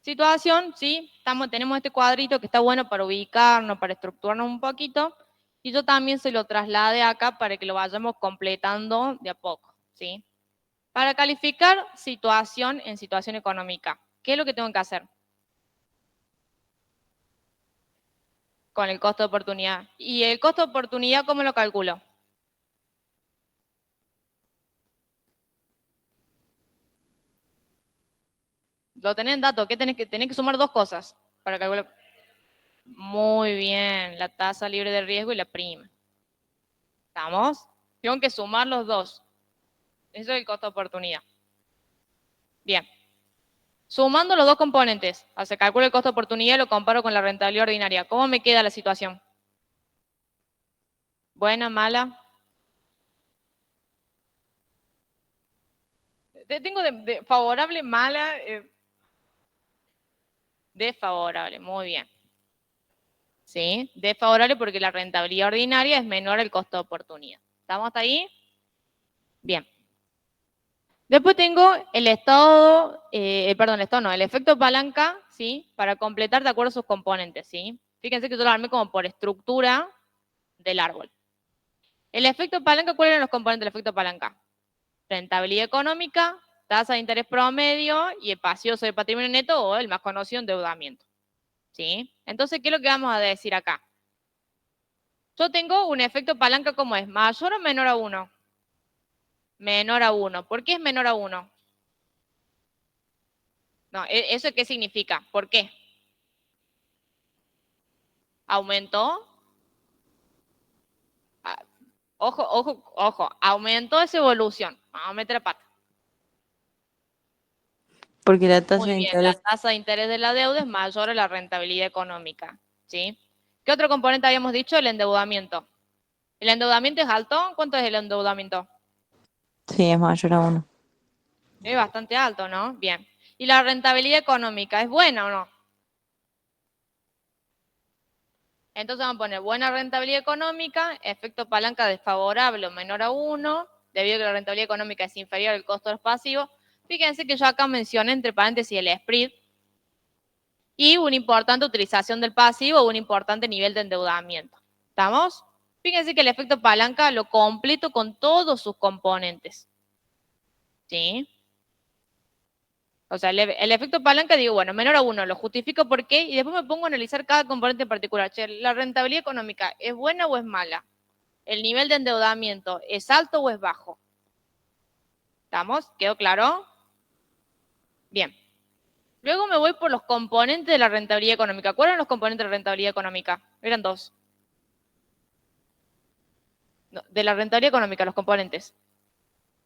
Situación, sí, tenemos este cuadrito que está bueno para ubicarnos, para estructurarnos un poquito, y yo también se lo trasladé acá para que lo vayamos completando de a poco, ¿sí? Para calificar situación en situación económica, ¿qué es lo que tengo que hacer? Con el costo de oportunidad. ¿Y el costo de oportunidad cómo lo calculo? Lo tenés en datos, ¿qué tenés que sumar dos cosas para calcular? Muy bien, la tasa libre de riesgo y la prima. ¿Estamos? Tengo que sumar los dos. Eso es el costo de oportunidad. Bien. Sumando los dos componentes, se calcula el costo de oportunidad y lo comparo con la rentabilidad ordinaria. ¿Cómo me queda la situación? ¿Buena, mala? Tengo de favorable, mala, desfavorable. Muy bien. ¿Sí? Desfavorable porque la rentabilidad ordinaria es menor al costo de oportunidad. ¿Estamos hasta ahí? Bien. Después tengo el estado, perdón, el estado no, el efecto palanca, ¿sí? Para completar de acuerdo a sus componentes, ¿sí? Fíjense que yo lo armé como por estructura del árbol. El efecto palanca, ¿cuáles eran los componentes del efecto palanca? Rentabilidad económica, tasa de interés promedio y el pasivo sobre el patrimonio neto o el más conocido endeudamiento, ¿sí? Entonces, ¿qué es lo que vamos a decir acá? Yo tengo un efecto palanca como es, mayor o menor a 1. Menor a 1. ¿Por qué es menor a 1? No, ¿eso qué significa? ¿Por qué? ¿Aumentó? Ah, ojo, aumentó esa evolución. Vamos a meter la pata. Porque la tasa Muy de bien, la interés, tasa de interés de la deuda es mayor a la rentabilidad económica, ¿sí? ¿Qué otro componente habíamos dicho? El endeudamiento. ¿El endeudamiento es alto? ¿Cuánto es el endeudamiento? sí, es mayor a 1. Es bastante alto, ¿no? Bien. ¿Y la rentabilidad económica es buena o no? Entonces vamos a poner buena rentabilidad económica, efecto palanca desfavorable o menor a 1, debido a que la rentabilidad económica es inferior al costo de los pasivos. Fíjense que yo acá mencioné entre paréntesis el spread y una importante utilización del pasivo o un importante nivel de endeudamiento. ¿Estamos? Fíjense que el efecto palanca lo completo con todos sus componentes. ¿Sí? O sea, el efecto palanca, digo, bueno, menor a 1, lo justifico por qué, y después me pongo a analizar cada componente en particular. Che, ¿la rentabilidad económica es buena o es mala? ¿El nivel de endeudamiento es alto o es bajo? ¿Estamos? ¿Quedó claro? Bien. Luego me voy por los componentes de la rentabilidad económica. ¿Cuáles eran los componentes de la rentabilidad económica? Eran 2. No, de la rentabilidad económica, los componentes.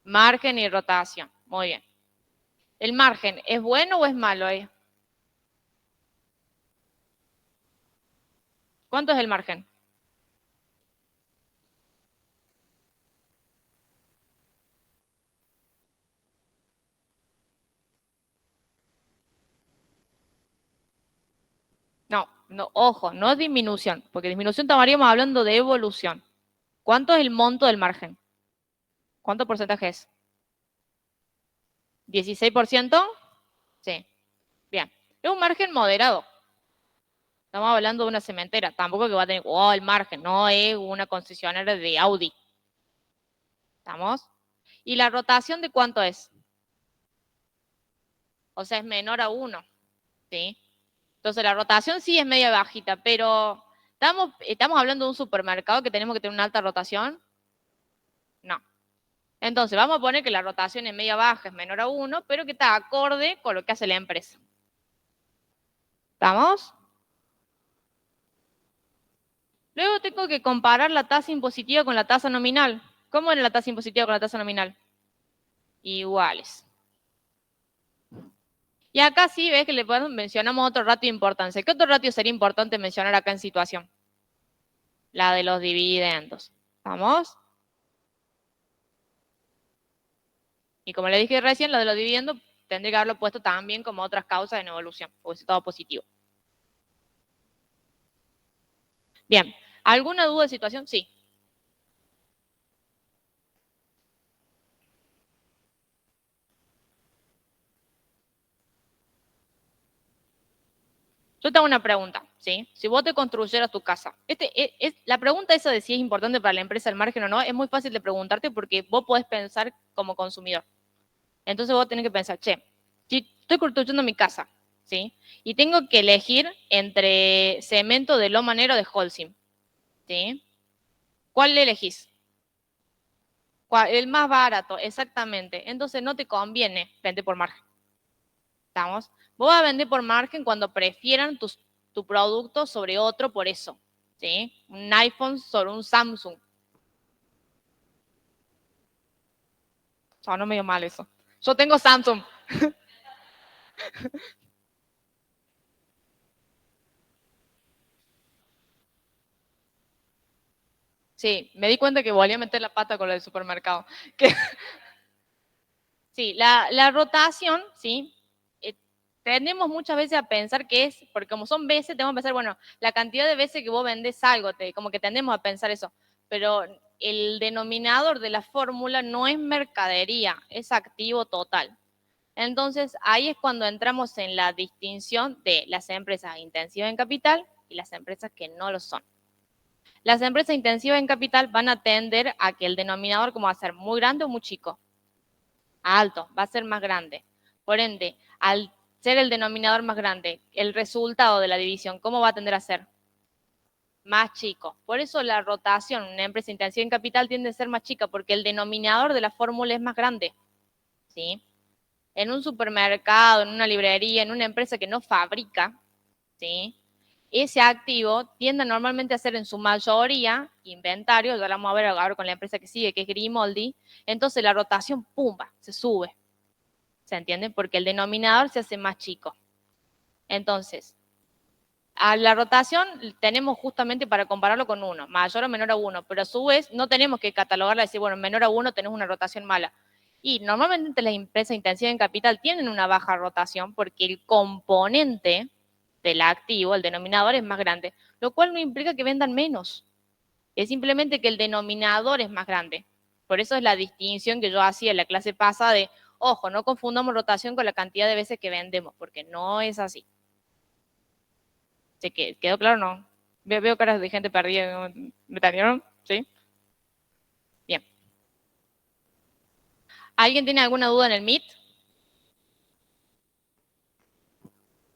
Margen y rotación. Muy bien. ¿El margen es bueno o es malo? ¿Cuánto es el margen? No, no, ojo, no es disminución, porque disminución estaríamos hablando de evolución. ¿Cuánto es el monto del margen? ¿Cuánto porcentaje es? ¿16%? Sí. Bien. Es un margen moderado. Estamos hablando de una cementera. Tampoco que va a tener, oh, el margen. No es una concesionaria de Audi. ¿Estamos? ¿Y la rotación de cuánto es? O sea, es menor a 1. ¿Sí? Entonces, la rotación sí es media bajita, pero ¿estamos hablando de un supermercado que tenemos que tener una alta rotación? No. Entonces, vamos a poner que la rotación es media baja, es menor a 1, pero que está acorde con lo que hace la empresa. ¿Estamos? Luego tengo que comparar la tasa impositiva con la tasa nominal. ¿Cómo era la tasa impositiva con la tasa nominal? Iguales. Y acá sí ves que mencionamos otro ratio de importancia. ¿Qué otro ratio sería importante mencionar acá en situación? La de los dividendos. ¿Estamos? Y como le dije recién, lo de los dividendos tendría que haberlo puesto también como otras causas en evolución, porque es todo positivo. Bien, ¿alguna duda de situación? Sí. Yo te hago una pregunta, ¿sí? Si vos te construyeras tu casa, la pregunta esa de si es importante para la empresa el margen o no, es muy fácil de preguntarte porque vos podés pensar como consumidor. Entonces vos tenés que pensar, che, si estoy construyendo mi casa, ¿sí? Y tengo que elegir entre cemento de loma negro de Holcim, ¿sí? ¿Cuál le elegís? El más barato, exactamente. Entonces no te conviene vender por margen. ¿Estamos? Vos vas a vender por margen cuando prefieran tu producto sobre otro por eso. ¿Sí? Un iPhone sobre un Samsung. Sonó medio mal eso. Yo tengo Samsung. Sí, me di cuenta que volví a meter la pata con lo del supermercado. Sí, la rotación, ¿sí? Tendemos muchas veces a pensar que es, porque como son veces, tenemos que pensar, bueno, la cantidad de veces que vos vendés algo, como que tendemos a pensar eso. Pero el denominador de la fórmula no es mercadería, es activo total. Entonces, ahí es cuando entramos en la distinción de las empresas intensivas en capital y las empresas que no lo son. Las empresas intensivas en capital van a tender a que el denominador, como va a ser muy grande o muy chico, alto, va a ser más grande. Por ende, al ser el denominador más grande, el resultado de la división, ¿cómo va a tender a ser? Más chico. Por eso la rotación, una empresa intensiva en capital tiende a ser más chica, porque el denominador de la fórmula es más grande. ¿Sí? En un supermercado, en una librería, en una empresa que no fabrica, ¿sí? Ese activo tiende normalmente a ser en su mayoría inventario, ya lo vamos a ver ahora con la empresa que sigue, que es Grimaldi, entonces la rotación, pumba, se sube. ¿Se entiende? Porque el denominador se hace más chico. Entonces, a la rotación tenemos justamente para compararlo con 1, mayor o menor a 1, pero a su vez no tenemos que catalogarla y decir, bueno, menor a 1 tenemos una rotación mala. Y normalmente las empresas intensivas en capital tienen una baja rotación porque el componente del activo, el denominador, es más grande, lo cual no implica que vendan menos. Es simplemente que el denominador es más grande. Por eso es la distinción que yo hacía en la clase pasada de, ojo, no confundamos rotación con la cantidad de veces que vendemos, porque no es así. ¿Quedó claro o no? Veo caras de gente perdida. ¿Me entendieron? ¿Sí? Bien. ¿Alguien tiene alguna duda en el Meet?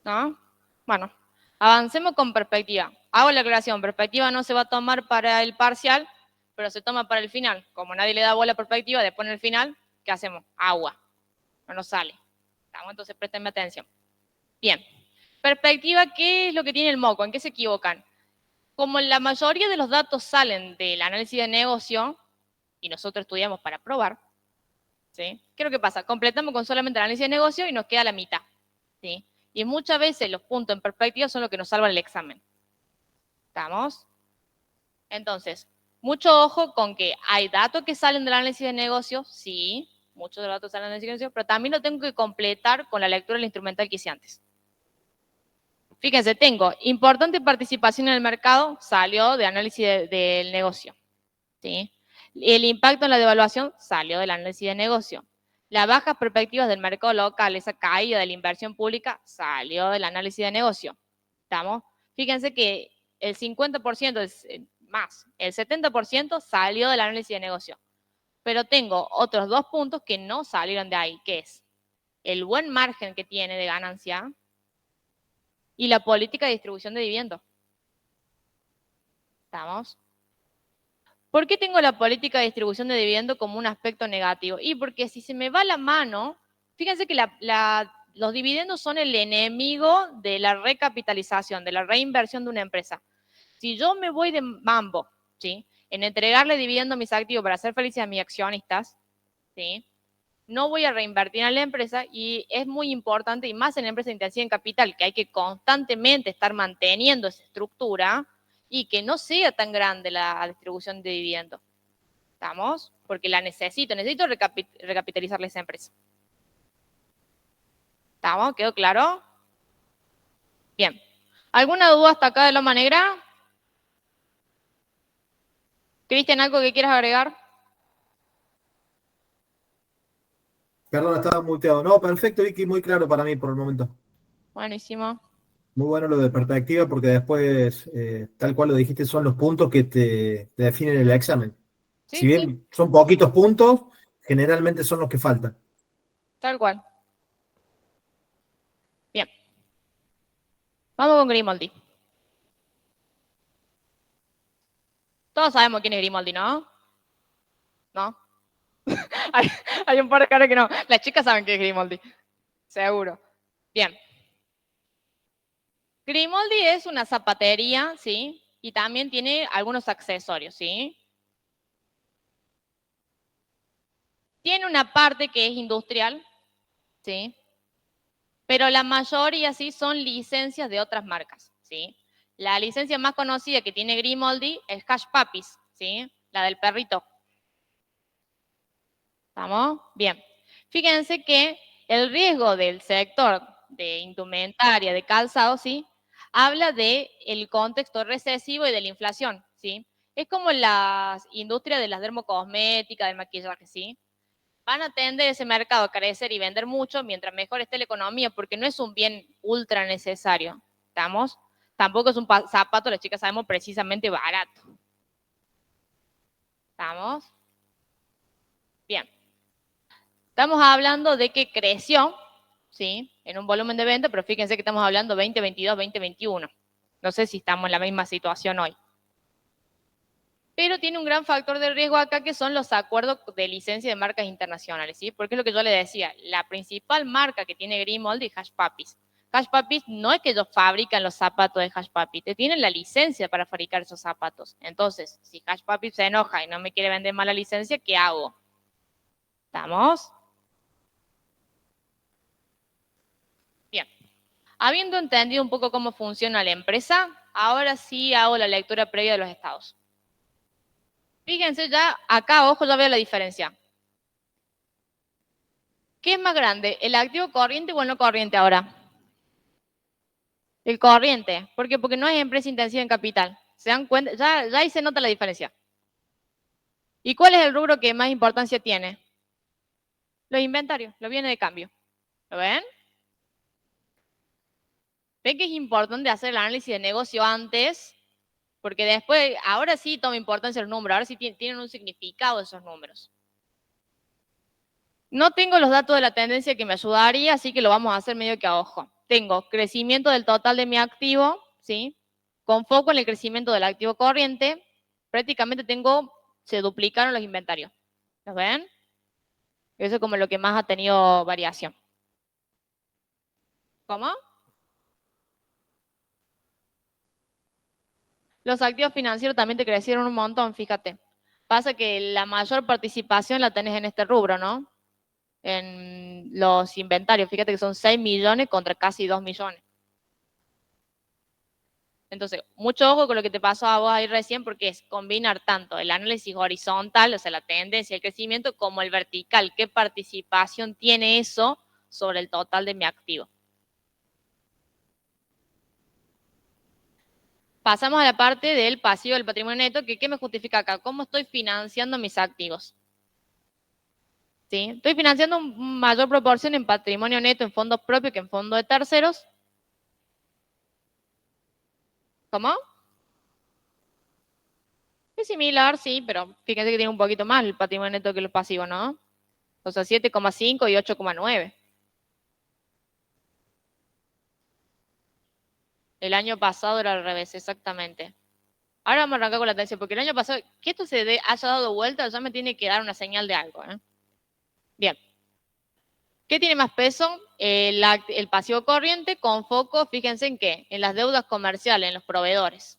¿No? Bueno, avancemos con perspectiva. Hago la aclaración, perspectiva no se va a tomar para el parcial, pero se toma para el final. Como nadie le da bola a perspectiva, después en el final, ¿qué hacemos? Agua. No nos sale. ¿Estamos? Entonces, préstenme atención. Bien. Perspectiva, ¿qué es lo que tiene el moco? ¿En qué se equivocan? Como la mayoría de los datos salen del análisis de negocio, y nosotros estudiamos para probar, ¿sí? ¿Qué es lo que pasa? Completamos con solamente el análisis de negocio y nos queda la mitad, ¿sí? Y muchas veces los puntos en perspectiva son los que nos salvan el examen. ¿Estamos? Entonces, mucho ojo con que hay datos que salen del análisis de negocio, sí, muchos de los datos salen del análisis de negocio, pero también lo tengo que completar con la lectura del instrumental que hice antes. Fíjense, tengo importante participación en el mercado, salió de análisis del negocio, ¿sí? El impacto en la devaluación salió del análisis de negocio. Las bajas perspectivas del mercado local, esa caída de la inversión pública, salió del análisis de negocio. ¿Estamos? Fíjense que el 50% es más, el 70% salió del análisis de negocio. Pero tengo otros 2 puntos que no salieron de ahí, que es el buen margen que tiene de ganancia y la política de distribución de dividendos. ¿Estamos? ¿Por qué tengo la política de distribución de dividendos como un aspecto negativo? Y porque si se me va la mano, fíjense que los dividendos son el enemigo de la recapitalización, de la reinversión de una empresa. Si yo me voy de mambo, ¿sí?, en entregarle dividendos a mis activos para hacer felices a mis accionistas, ¿sí?, no voy a reinvertir en la empresa y es muy importante, y más en la empresa intensiva en capital, que hay que constantemente estar manteniendo esa estructura y que no sea tan grande la distribución de dividendos. ¿Estamos? Porque la necesito recapitalizar esa empresa. ¿Estamos? ¿Quedó claro? Bien. ¿Alguna duda hasta acá de Loma Negra? Cristian, ¿algo que quieras agregar? Perdón, estaba muteado. No, perfecto, Vicky, muy claro para mí por el momento. Buenísimo. Muy bueno lo de perspectiva porque después, tal cual lo dijiste, son los puntos que te definen el examen. Si Sí, sí, bien son poquitos puntos, generalmente son los que faltan. tal cual. Bien. Vamos con Grimaldi. Todos sabemos quién es Grimaldi, ¿no? ¿No? hay un par de caras que no. Las chicas saben quién es Grimaldi. Seguro. Bien. Grimaldi es una zapatería, ¿sí? Y también tiene algunos accesorios, ¿sí? Tiene una parte que es industrial, ¿sí? Pero la mayoría, sí, son licencias de otras marcas, ¿sí? La licencia más conocida que tiene Grimaldi es Hush Puppies, ¿sí? La del perrito. ¿Estamos? Bien. Fíjense que el riesgo del sector de indumentaria, de calzado, ¿sí?, habla del contexto recesivo y de la inflación, ¿sí? Es como las industrias de las dermocosméticas, del maquillaje, ¿sí? Van a tender ese mercado a crecer y vender mucho mientras mejor esté la economía, porque no es un bien ultra necesario, ¿estamos? Tampoco es un zapato, las chicas sabemos, precisamente barato. ¿Estamos? Bien. Estamos hablando de que creció, ¿sí?, en un volumen de venta, pero fíjense que estamos hablando 2022, 2021. No sé si estamos en la misma situación hoy. Pero tiene un gran factor de riesgo acá, que son los acuerdos de licencia de marcas internacionales, ¿sí? Porque es lo que yo le decía, la principal marca que tiene Grimaldi es Hush Puppies. Hush Puppies no es que ellos fabrican los zapatos de Hush Puppies, te tienen la licencia para fabricar esos zapatos. Entonces, si Hush Puppies se enoja y no me quiere vender más la licencia, ¿qué hago? ¿Estamos? Bien. Habiendo entendido un poco cómo funciona la empresa, ahora sí hago la lectura previa de los estados. Fíjense ya, acá, ojo, ya veo la diferencia. ¿Qué es más grande, el activo corriente o el no corriente ahora? El corriente. ¿Por qué? Porque no es empresa intensiva en capital. ¿Se dan cuenta? Ya ahí se nota la diferencia. ¿Y cuál es el rubro que más importancia tiene? Los inventarios, los bienes de cambio. ¿Lo ven? ¿Ven que es importante hacer el análisis de negocio antes? Porque después, ahora sí toma importancia los números, ahora sí tienen un significado esos números. No tengo los datos de la tendencia que me ayudaría, así que lo vamos a hacer medio que a ojo. Tengo crecimiento del total de mi activo, ¿sí? Con foco en el crecimiento del activo corriente. Prácticamente se duplicaron los inventarios. ¿Los ven? Eso es como lo que más ha tenido variación. ¿Cómo? Los activos financieros también te crecieron un montón, fíjate. Pasa que la mayor participación la tenés en este rubro, ¿no? En los inventarios. Fíjate que son 6 millones contra casi 2 millones. Entonces, mucho ojo con lo que te pasó a vos ahí recién, porque es combinar tanto el análisis horizontal, o sea, la tendencia, el crecimiento, como el vertical. ¿Qué participación tiene eso sobre el total de mi activo? Pasamos a la parte del pasivo del patrimonio neto, que ¿qué me justifica acá? ¿Cómo estoy financiando mis activos? ¿Sí? Estoy financiando una mayor proporción en patrimonio neto en fondos propios que en fondos de terceros. ¿Cómo? Es similar, sí, pero fíjense que tiene un poquito más el patrimonio neto que los pasivos, ¿no? O sea, 7,5 y 8,9. El año pasado era al revés, exactamente. Ahora vamos a arrancar con la tendencia, porque el año pasado, que esto haya dado vuelta, ya me tiene que dar una señal de algo, ¿eh? Bien. ¿Qué tiene más peso? El pasivo corriente con foco, fíjense en qué, en las deudas comerciales, en los proveedores.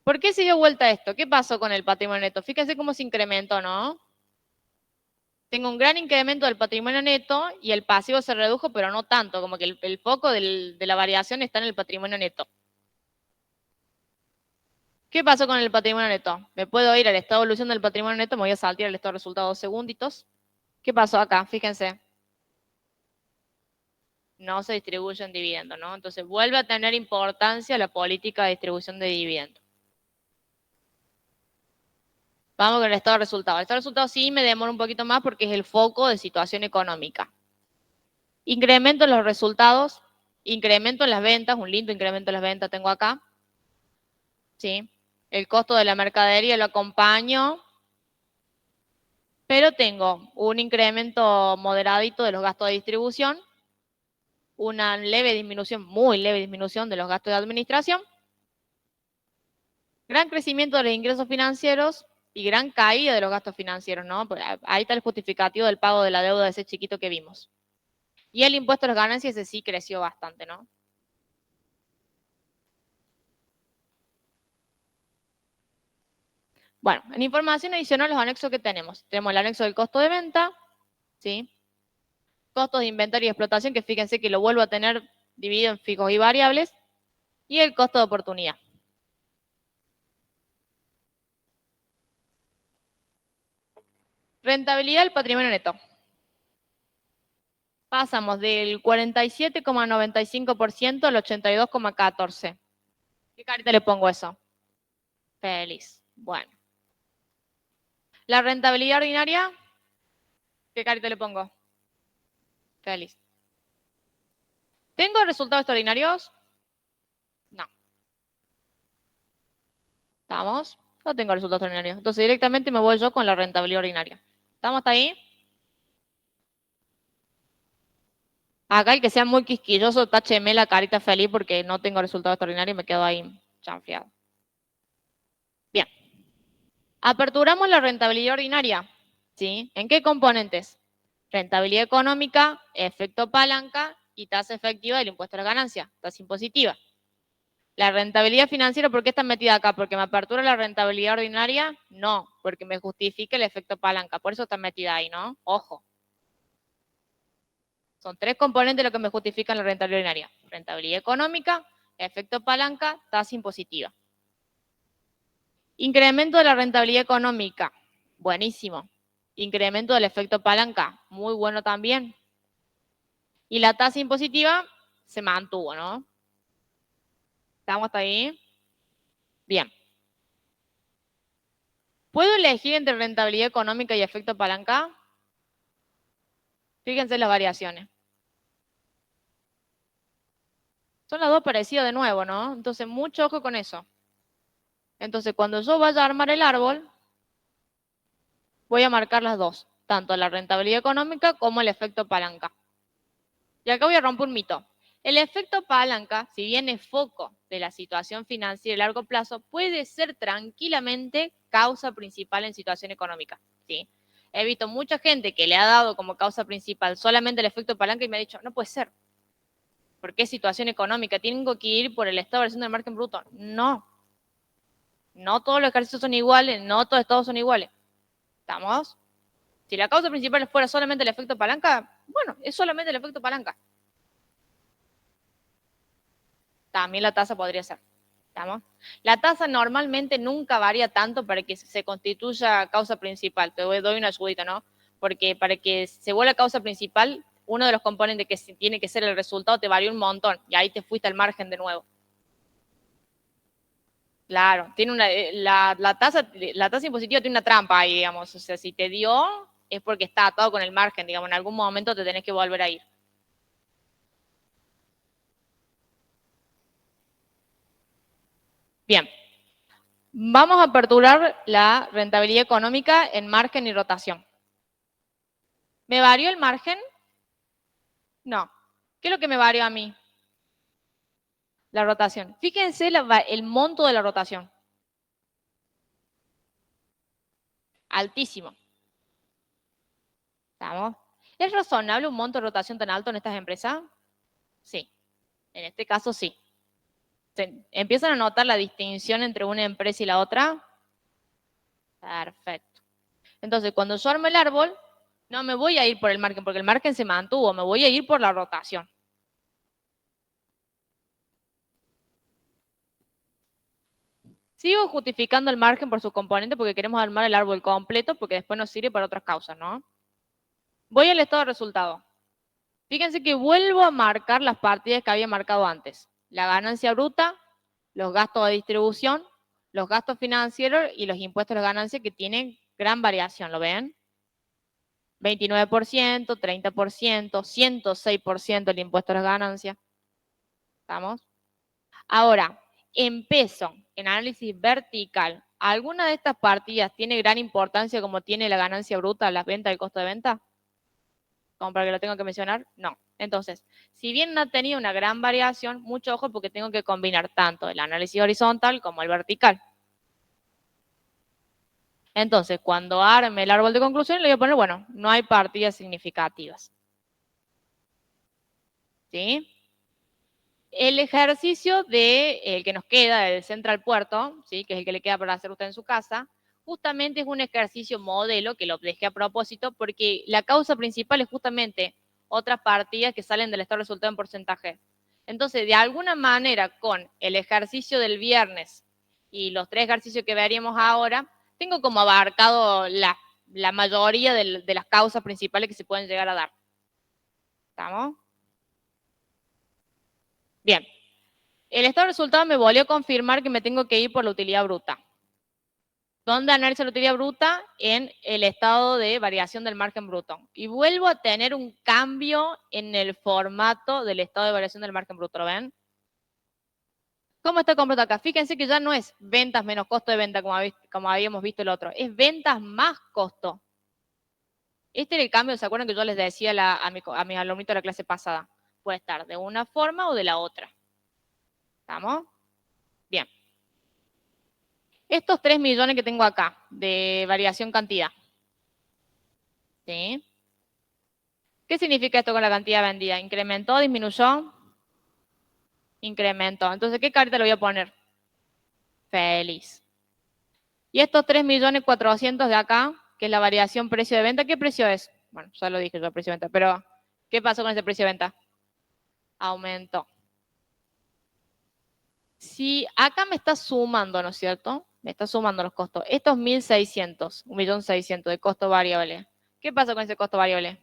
¿Por qué se dio vuelta esto? ¿Qué pasó con el patrimonio neto? Fíjense cómo se incrementó, ¿no? Tengo un gran incremento del patrimonio neto y el pasivo se redujo, pero no tanto, como que el foco de la variación está en el patrimonio neto. ¿Qué pasó con el patrimonio neto? Me puedo ir al estado de evolución del patrimonio neto, me voy a saltar al estado de resultados 2 segunditos. ¿Qué pasó acá? Fíjense. No se distribuye en dividendo, ¿no? Entonces vuelve a tener importancia la política de distribución de dividendo. Vamos con el estado de resultados. El estado de resultados sí me demora un poquito más porque es el foco de situación económica. Incremento en los resultados, incremento en las ventas, un lindo incremento en las ventas tengo acá. ¿Sí? El costo de la mercadería lo acompaño, pero tengo un incremento moderadito de los gastos de distribución, una leve disminución, muy leve disminución de los gastos de administración, gran crecimiento de los ingresos financieros y gran caída de los gastos financieros, ¿no? Pues ahí está el justificativo del pago de la deuda de ese chiquito que vimos. Y el impuesto a las ganancias, ese sí creció bastante, ¿no? Bueno, en información adicional, los anexos que tenemos. Tenemos el anexo del costo de venta, ¿sí? Costos de inventario y explotación, que fíjense que lo vuelvo a tener dividido en fijos y variables. Y el costo de oportunidad. Rentabilidad del patrimonio neto. Pasamos del 47,95% al 82,14%. ¿Qué carita le pongo a eso? Feliz. Bueno. La rentabilidad ordinaria, ¿qué carita le pongo? Feliz. ¿Tengo resultados extraordinarios? No. ¿Estamos? No tengo resultados extraordinarios. Entonces directamente me voy yo con la rentabilidad ordinaria. ¿Estamos hasta ahí? Acá el que sea muy quisquilloso, tácheme la carita feliz porque no tengo resultados extraordinarios y me quedo ahí chanfleado. Bien. Aperturamos la rentabilidad ordinaria. ¿Sí? ¿En qué componentes? Rentabilidad económica, efecto palanca y tasa efectiva del impuesto a la ganancia, tasa impositiva. La rentabilidad financiera, ¿por qué está metida acá? ¿Porque me apertura la rentabilidad ordinaria? No, porque me justifica el efecto palanca, por eso está metida ahí, ¿no? Ojo. Son 3 componentes lo que me justifican la rentabilidad ordinaria. Rentabilidad económica, efecto palanca, tasa impositiva. Incremento de la rentabilidad económica. Buenísimo. Incremento del efecto palanca. Muy bueno también. Y la tasa impositiva se mantuvo, ¿no? ¿Estamos hasta ahí? Bien. ¿Puedo elegir entre rentabilidad económica y efecto palanca? Fíjense las variaciones. Son las dos parecidas de nuevo, ¿no? Entonces, mucho ojo con eso. Entonces, cuando yo vaya a armar el árbol, voy a marcar las dos. tanto la rentabilidad económica como el efecto palanca. Y acá voy a romper un mito. El efecto palanca, si bien es foco de la situación financiera a largo plazo, puede ser tranquilamente causa principal en situación económica, ¿sí? He visto mucha gente que le ha dado como causa principal solamente el efecto palanca y me ha dicho, no puede ser. ¿Por qué situación económica? ¿Tengo que ir por el estado de variación del margen bruto? No. No todos los ejercicios son iguales, no todos los estados son iguales. ¿Estamos? Si la causa principal fuera solamente el efecto palanca, bueno, es solamente el efecto palanca. También la tasa podría ser. ¿Estamos? La tasa normalmente nunca varía tanto para que se constituya causa principal. Te doy una ayudita, ¿no? Porque para que se vuelva causa principal, uno de los componentes que tiene que ser el resultado te varía un montón y ahí te fuiste al margen de nuevo. Claro, tiene la tasa impositiva tiene una trampa ahí, digamos. O sea, si te dio, es porque está atado con el margen, digamos. En algún momento te tenés que volver a ir. Bien. Vamos a aperturar la rentabilidad económica en margen y rotación. ¿Me varió el margen? No. ¿Qué es lo que me varió a mí? La rotación. Fíjense el monto de la rotación. Altísimo. ¿Estamos? ¿Es razonable un monto de rotación tan alto en estas empresas? Sí. En este caso sí. ¿Empiezan a notar la distinción entre una empresa y la otra? Perfecto. Entonces, cuando yo armo el árbol, no me voy a ir por el margen, porque el margen se mantuvo, me voy a ir por la rotación. Sigo justificando el margen por su componente porque queremos armar el árbol completo porque después nos sirve para otras causas, ¿no? Voy al estado de resultado. Fíjense que vuelvo a marcar las partidas que había marcado antes. La ganancia bruta, los gastos de distribución, los gastos financieros y los impuestos de ganancia que tienen gran variación, ¿lo ven? 29%, 30%, 106% el impuesto de las ganancias. ¿Estamos? Ahora, en peso, en análisis vertical, ¿alguna de estas partidas tiene gran importancia como tiene la ganancia bruta, las ventas y el costo de venta? Como para que lo tengo que mencionar, no. Entonces, si bien no ha tenido una gran variación, mucho ojo porque tengo que combinar tanto el análisis horizontal como el vertical. Entonces, cuando arme el árbol de conclusión, le voy a poner, bueno, no hay partidas significativas. ¿Sí? El ejercicio el que nos queda del Central Puerto, ¿sí? Que es el que le queda para hacer usted en su casa, justamente es un ejercicio modelo que lo dejé a propósito porque la causa principal es justamente otras partidas que salen del estado de resultado en porcentaje. Entonces, de alguna manera, con el ejercicio del viernes y los 3 ejercicios que veríamos ahora, tengo como abarcado la mayoría de las causas principales que se pueden llegar a dar. ¿Estamos? Bien. El estado de resultado me volvió a confirmar que me tengo que ir por la utilidad bruta. ¿Dónde analizo la utilidad bruta? En el estado de variación del margen bruto. Y vuelvo a tener un cambio en el formato del estado de variación del margen bruto, ¿lo ven? ¿Cómo está completo acá? Fíjense que ya no es ventas menos costo de venta como habíamos visto el otro, es ventas más costo. Este era el cambio, ¿se acuerdan que yo les decía a mis alumnitos de la clase pasada? Puede estar de una forma o de la otra. ¿Estamos? Bien. Estos 3 millones que tengo acá, de variación cantidad. ¿Sí? ¿Qué significa esto con la cantidad vendida? ¿Incrementó, disminuyó? Incrementó. Entonces, ¿qué carita le voy a poner? Feliz. Y estos 3.400.000 de acá, que es la variación precio de venta, ¿qué precio es? Bueno, ya lo dije yo, el precio de venta, pero ¿qué pasó con ese precio de venta? Aumentó. Si acá me está sumando, ¿no es cierto? Me está sumando los costos. Estos 1.600, 1.600.000 de costo variable. ¿Qué pasa con ese costo variable?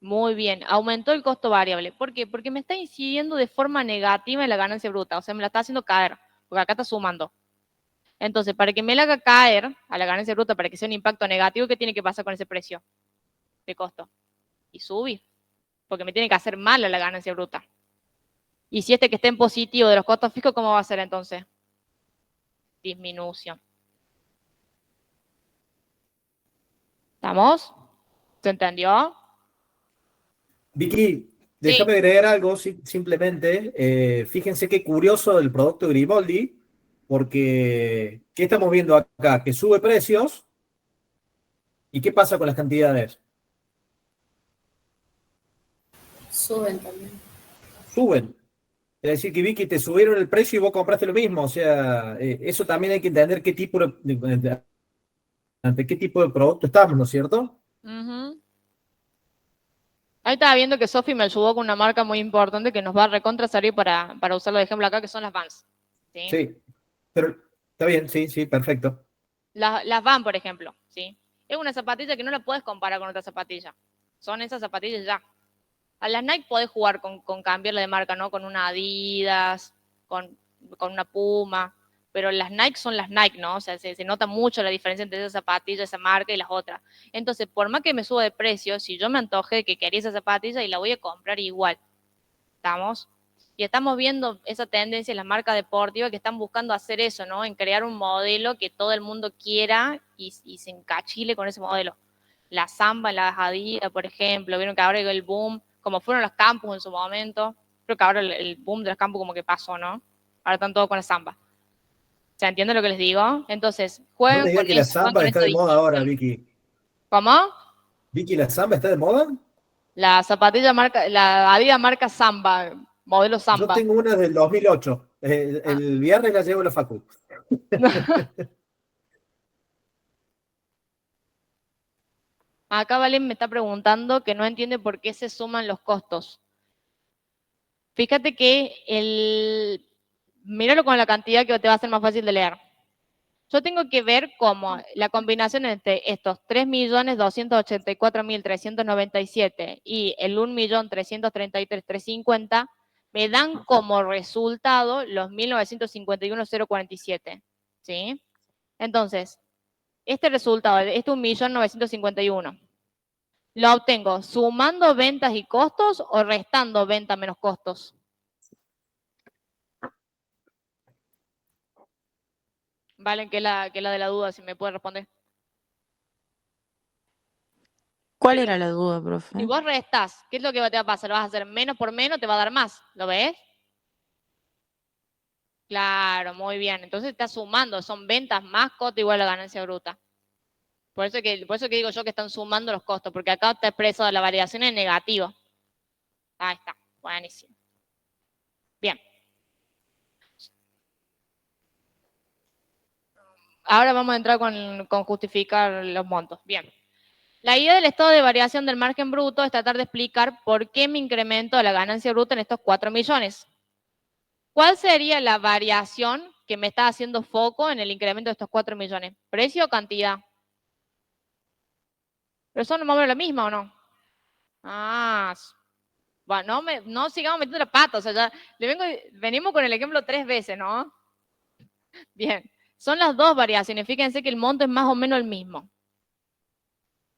Muy bien, aumentó el costo variable. ¿Por qué? Porque me está incidiendo de forma negativa en la ganancia bruta, o sea, me la está haciendo caer, porque acá está sumando. Entonces, para que me la haga caer a la ganancia bruta, para que sea un impacto negativo, ¿qué tiene que pasar con ese precio de costo? Y subir, porque me tiene que hacer mal a la ganancia bruta. Y si que esté en positivo de los costos fijos, ¿cómo va a ser entonces? Disminución. ¿Estamos? ¿Se entendió? Vicky, Sí. déjame agregar algo simplemente. Fíjense qué curioso el producto Grimaldi, porque ¿qué estamos viendo acá? Que sube precios. ¿Y qué pasa con las cantidades? Suben también. Suben. Es decir, que Vicky te subieron el precio y vos compraste lo mismo. O sea, eso también hay que entender qué tipo ante qué tipo de producto estamos, ¿no es cierto? Ujú. Ahí estaba viendo que Sofi me ayudó con una marca muy importante que nos va a recontra salir para usarlo de ejemplo acá, que son las Vans. ¿Sí? Sí, pero está bien, sí, sí, perfecto. Las Vans, por ejemplo. ¿Sí? Es una zapatilla que no la puedes comparar con otra zapatilla. Son esas zapatillas ya. A las Nike podés jugar con cambiarle de marca, ¿no? Con una Adidas, con una Puma, pero las Nike son las Nike, ¿no? O sea, se nota mucho la diferencia entre esa zapatilla, esa marca y las otras. Entonces, por más que me suba de precio, si yo me antoje de que quería esa zapatilla y la voy a comprar igual, ¿estamos? Y estamos viendo esa tendencia en las marcas deportivas que están buscando hacer eso, ¿no? En crear un modelo que todo el mundo quiera y se encachile con ese modelo. La Samba, las Adidas, por ejemplo, vieron que ahora el boom, como fueron los campus en su momento, creo que ahora el boom de los campus como que pasó, ¿no? Ahora están todos con la Samba. ¿Se entiende lo que les digo? Entonces, No me jueguen digas con que la eso, jueguen samba con está esta de moda ahora, distinción. Vicky. ¿Cómo? Vicky, ¿la samba está de moda? La zapatilla marca, la Adidas marca Samba, modelo Yo Samba. tengo una del 2008. Ah. El viernes la llevo a la facu. Acá Valen me está preguntando que no entiende por qué se suman los costos. Fíjate que míralo con la cantidad que te va a ser más fácil de leer. Yo tengo que ver cómo la combinación entre estos 3.284.397 y el 1.333.350 me dan como resultado los 1.951.047. ¿Sí? Entonces, este resultado, este 1.951.000, ¿lo obtengo sumando ventas y costos o restando venta menos costos? Valen, que es la de la duda, si me puede responder. ¿Cuál era la duda, profe? Si vos restás, ¿qué es lo que te va a pasar? ¿Lo vas a hacer menos por menos? ¿Te va a dar más? ¿Lo ves? Claro, muy bien. Entonces estás sumando, son ventas más costo igual a la ganancia bruta. Por eso que digo yo que están sumando los costos, porque acá está expreso la variación en negativo. Ahí está, buenísimo. Bien. Ahora vamos a entrar con justificar los montos. Bien. La idea del estado de variación del margen bruto es tratar de explicar por qué me incremento la ganancia bruta en estos 4 millones. ¿Cuál sería la variación que me está haciendo foco en el incremento de estos 4 millones? ¿Precio o cantidad? ¿Pero son más o menos la misma o no? Ah, bueno, no sigamos metiendo la pata, o sea, ya venimos con el ejemplo 3 veces, ¿no? Bien, son las dos variaciones, fíjense que el monto es más o menos el mismo.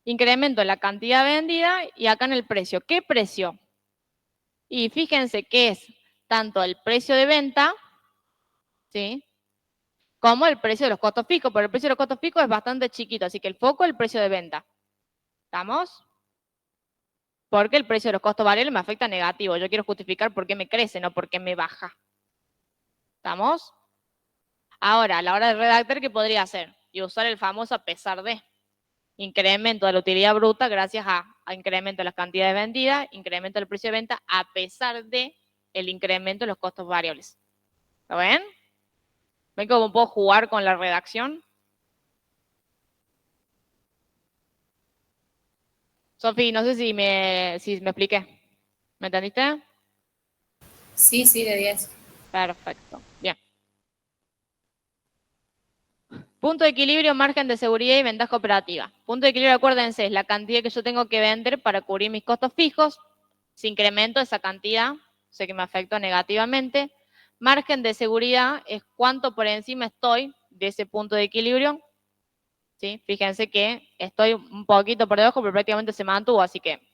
Incremento en la cantidad vendida y acá en el precio. ¿Qué precio? Y fíjense que es tanto el precio de venta, ¿sí? Como el precio de los costos fijos, pero el precio de los costos fijos es bastante chiquito, así que el foco es el precio de venta. ¿Estamos? Porque el precio de los costos variables me afecta negativo. Yo quiero justificar por qué me crece, no por qué me baja. ¿Estamos? Ahora, a la hora de redactar, ¿qué podría hacer? Y usar el famoso a pesar de. Incremento de la utilidad bruta gracias a incremento de las cantidades vendidas, incremento del precio de venta, a pesar de el incremento de los costos variables. ¿Lo ven? ¿Ven cómo puedo jugar con la redacción? Sofi, no sé si me expliqué. ¿Me entendiste? Sí, sí, de 10. Perfecto. Bien. Punto de equilibrio, margen de seguridad y ventaja operativa. Punto de equilibrio, acuérdense, es la cantidad que yo tengo que vender para cubrir mis costos fijos. Si incremento esa cantidad, sé que me afectó negativamente. Margen de seguridad es cuánto por encima estoy de ese punto de equilibrio. ¿Sí? Fíjense que estoy un poquito por debajo, pero prácticamente se mantuvo, así que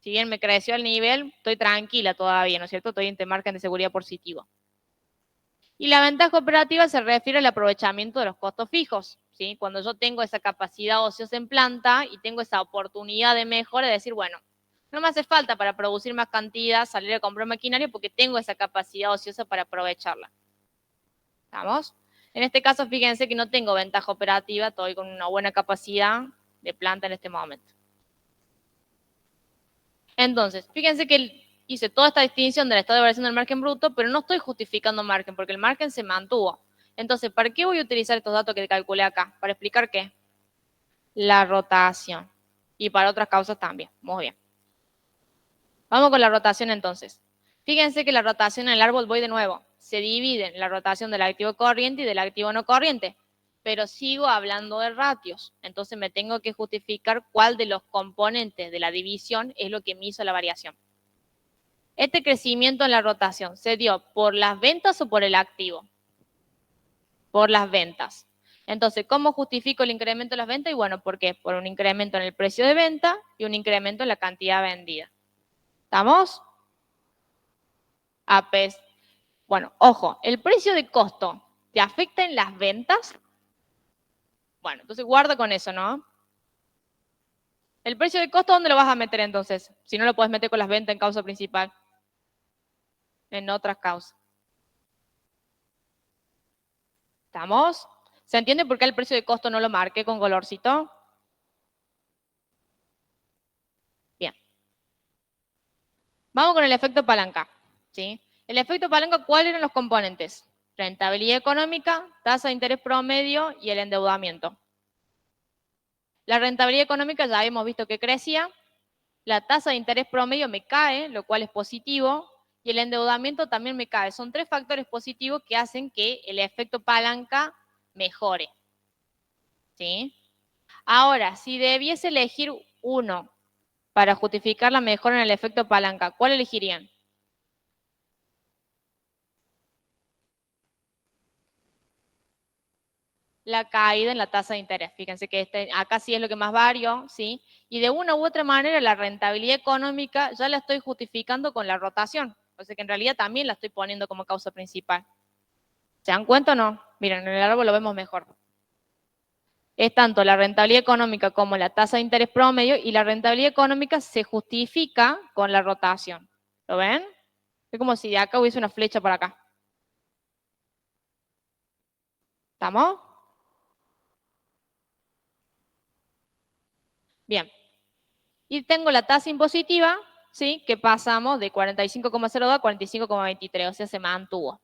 si bien me creció el nivel, estoy tranquila todavía, ¿no es cierto? Estoy en margen de seguridad positivo. Y la ventaja operativa se refiere al aprovechamiento de los costos fijos, ¿sí? Cuando yo tengo esa capacidad ociosa en planta y tengo esa oportunidad de mejora de decir, bueno, no me hace falta para producir más cantidad salir a comprar maquinaria porque tengo esa capacidad ociosa para aprovecharla. ¿Estamos? En este caso, fíjense que no tengo ventaja operativa, estoy con una buena capacidad de planta en este momento. Entonces, fíjense que hice toda esta distinción del estado de variación del margen bruto, pero no estoy justificando margen, porque el margen se mantuvo. Entonces, ¿para qué voy a utilizar estos datos que calculé acá? ¿Para explicar qué? La rotación. Y para otras causas también. Muy bien. Vamos con la rotación entonces. Fíjense que la rotación en el árbol, voy de nuevo, se divide en la rotación del activo corriente y del activo no corriente. Pero sigo hablando de ratios. Entonces me tengo que justificar cuál de los componentes de la división es lo que me hizo la variación. Este crecimiento en la rotación, ¿se dio por las ventas o por el activo? Por las ventas. Entonces, ¿cómo justifico el incremento de las ventas? Y bueno, ¿por qué? Por un incremento en el precio de venta y un incremento en la cantidad vendida. ¿Estamos? Bueno, ojo, ¿el precio de costo te afecta en las ventas? Bueno, entonces guarda con eso, ¿no? ¿El precio de costo dónde lo vas a meter entonces? Si no lo puedes meter con las ventas en causa principal. En otras causas. ¿Estamos? ¿Se entiende por qué el precio de costo no lo marqué con colorcito? Bien. Vamos con el efecto palanca, ¿sí? El efecto palanca, ¿cuáles eran los componentes? Rentabilidad económica, tasa de interés promedio y el endeudamiento. La rentabilidad económica ya habíamos visto que crecía, la tasa de interés promedio me cae, lo cual es positivo, y el endeudamiento también me cae. Son tres factores positivos que hacen que el efecto palanca mejore, ¿sí? Ahora, si debiese elegir uno para justificar la mejora en el efecto palanca, ¿cuál elegirían? La caída en la tasa de interés. Fíjense que acá sí es lo que más varió, ¿sí? Y de una u otra manera la rentabilidad económica ya la estoy justificando con la rotación. O sea que en realidad también la estoy poniendo como causa principal. ¿Se dan cuenta o no? Miren, en el árbol lo vemos mejor. Es tanto la rentabilidad económica como la tasa de interés promedio, y la rentabilidad económica se justifica con la rotación. ¿Lo ven? Es como si de acá hubiese una flecha para acá. ¿Estamos? Bien. Y tengo la tasa impositiva, ¿sí? Que pasamos de 45,02 a 45,23, o sea, se mantuvo.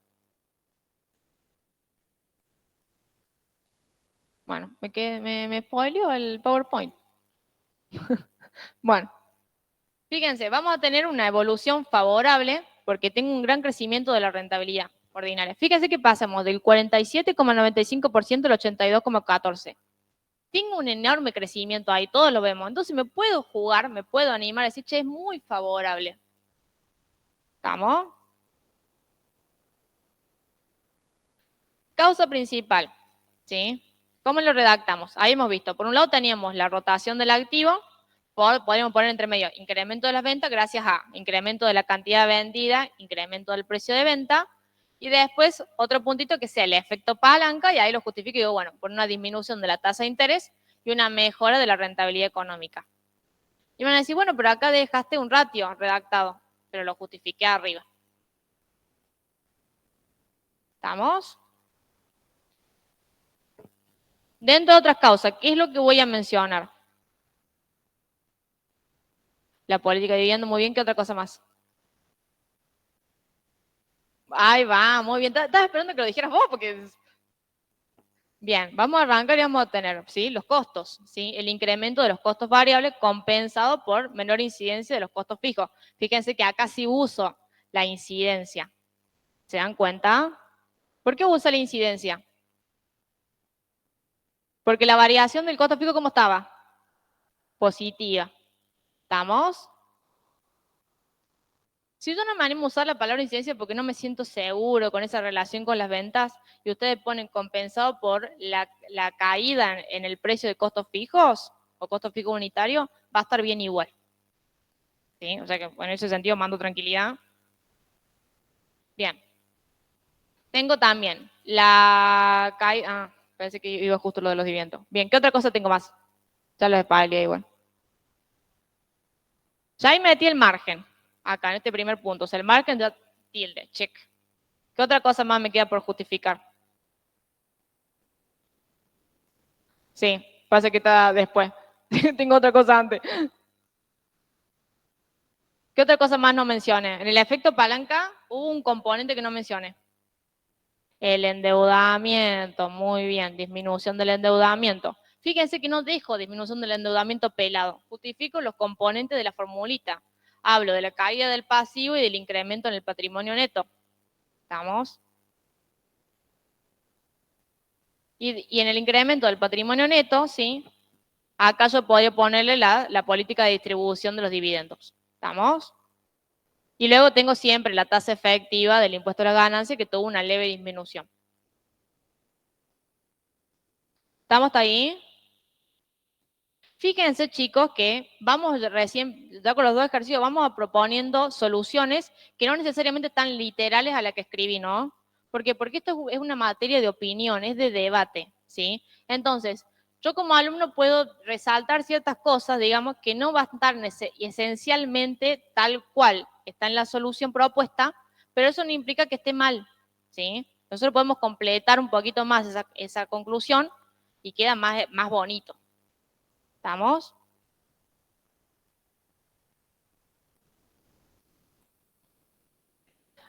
Bueno, me spoileó el PowerPoint. Bueno, fíjense, vamos a tener una evolución favorable porque tengo un gran crecimiento de la rentabilidad ordinaria. Fíjense que pasamos del 47,95% al 82,14%. Tengo un enorme crecimiento ahí, todos lo vemos. Entonces me puedo jugar, me puedo animar a decir, che, es muy favorable. ¿Estamos? Causa principal, ¿sí? ¿Cómo lo redactamos? Ahí hemos visto, por un lado teníamos la rotación del activo, podríamos poner entre medio incremento de las ventas gracias a incremento de la cantidad vendida, incremento del precio de venta, y después otro puntito que sea el efecto palanca, y ahí lo justifico y digo, bueno, por una disminución de la tasa de interés y una mejora de la rentabilidad económica. Y van a decir, bueno, pero acá dejaste un ratio redactado, pero lo justifiqué arriba. ¿Estamos? Dentro de otras causas, ¿qué es lo que voy a mencionar? La política de vivienda, muy bien, ¿qué otra cosa más? Ahí va, muy bien. Estaba esperando que lo dijeras vos, porque... Bien, vamos a arrancar y vamos a tener, ¿sí? Los costos, ¿sí? El incremento de los costos variables compensado por menor incidencia de los costos fijos. Fíjense que acá sí uso la incidencia. ¿Se dan cuenta? ¿Por qué uso la incidencia? Porque la variación del costo fijo, ¿cómo estaba? Positiva. ¿Estamos? Si yo no me animo a usar la palabra incidencia porque no me siento seguro con esa relación con las ventas, y ustedes ponen compensado por la caída en el precio de costos fijos o costos fijos unitarios, va a estar bien igual. ¿Sí? O sea que en ese sentido mando tranquilidad. Bien. Tengo también la caída... Parece que iba justo lo de los dividendos. Bien, ¿qué otra cosa tengo más? Ya lo despalé igual. Ya ahí metí el margen. Acá, en este primer punto. O sea, el margen ya tilde, check. ¿Qué otra cosa más me queda por justificar? Sí, parece que está después. Tengo otra cosa antes. ¿Qué otra cosa más no mencioné? En el efecto palanca hubo un componente que no mencioné. El endeudamiento, muy bien, disminución del endeudamiento. Fíjense que no dejo disminución del endeudamiento pelado. Justifico los componentes de la formulita. Hablo de la caída del pasivo y del incremento en el patrimonio neto. ¿Estamos? Y en el incremento del patrimonio neto, ¿sí? Acá yo podría ponerle la política de distribución de los dividendos. ¿Estamos? Y luego tengo siempre la tasa efectiva del impuesto a la ganancia que tuvo una leve disminución. ¿Estamos hasta ahí? Fíjense, chicos, que vamos recién, ya con los dos ejercicios, vamos a proponiendo soluciones que no necesariamente están literales a la que escribí, ¿no? Porque esto es una materia de opinión, es de debate, ¿sí? Entonces, yo como alumno puedo resaltar ciertas cosas, digamos, que no va a estar esencialmente tal cual está en la solución propuesta, pero eso no implica que esté mal, ¿sí? Nosotros podemos completar un poquito más esa conclusión y queda más bonito. ¿Estamos?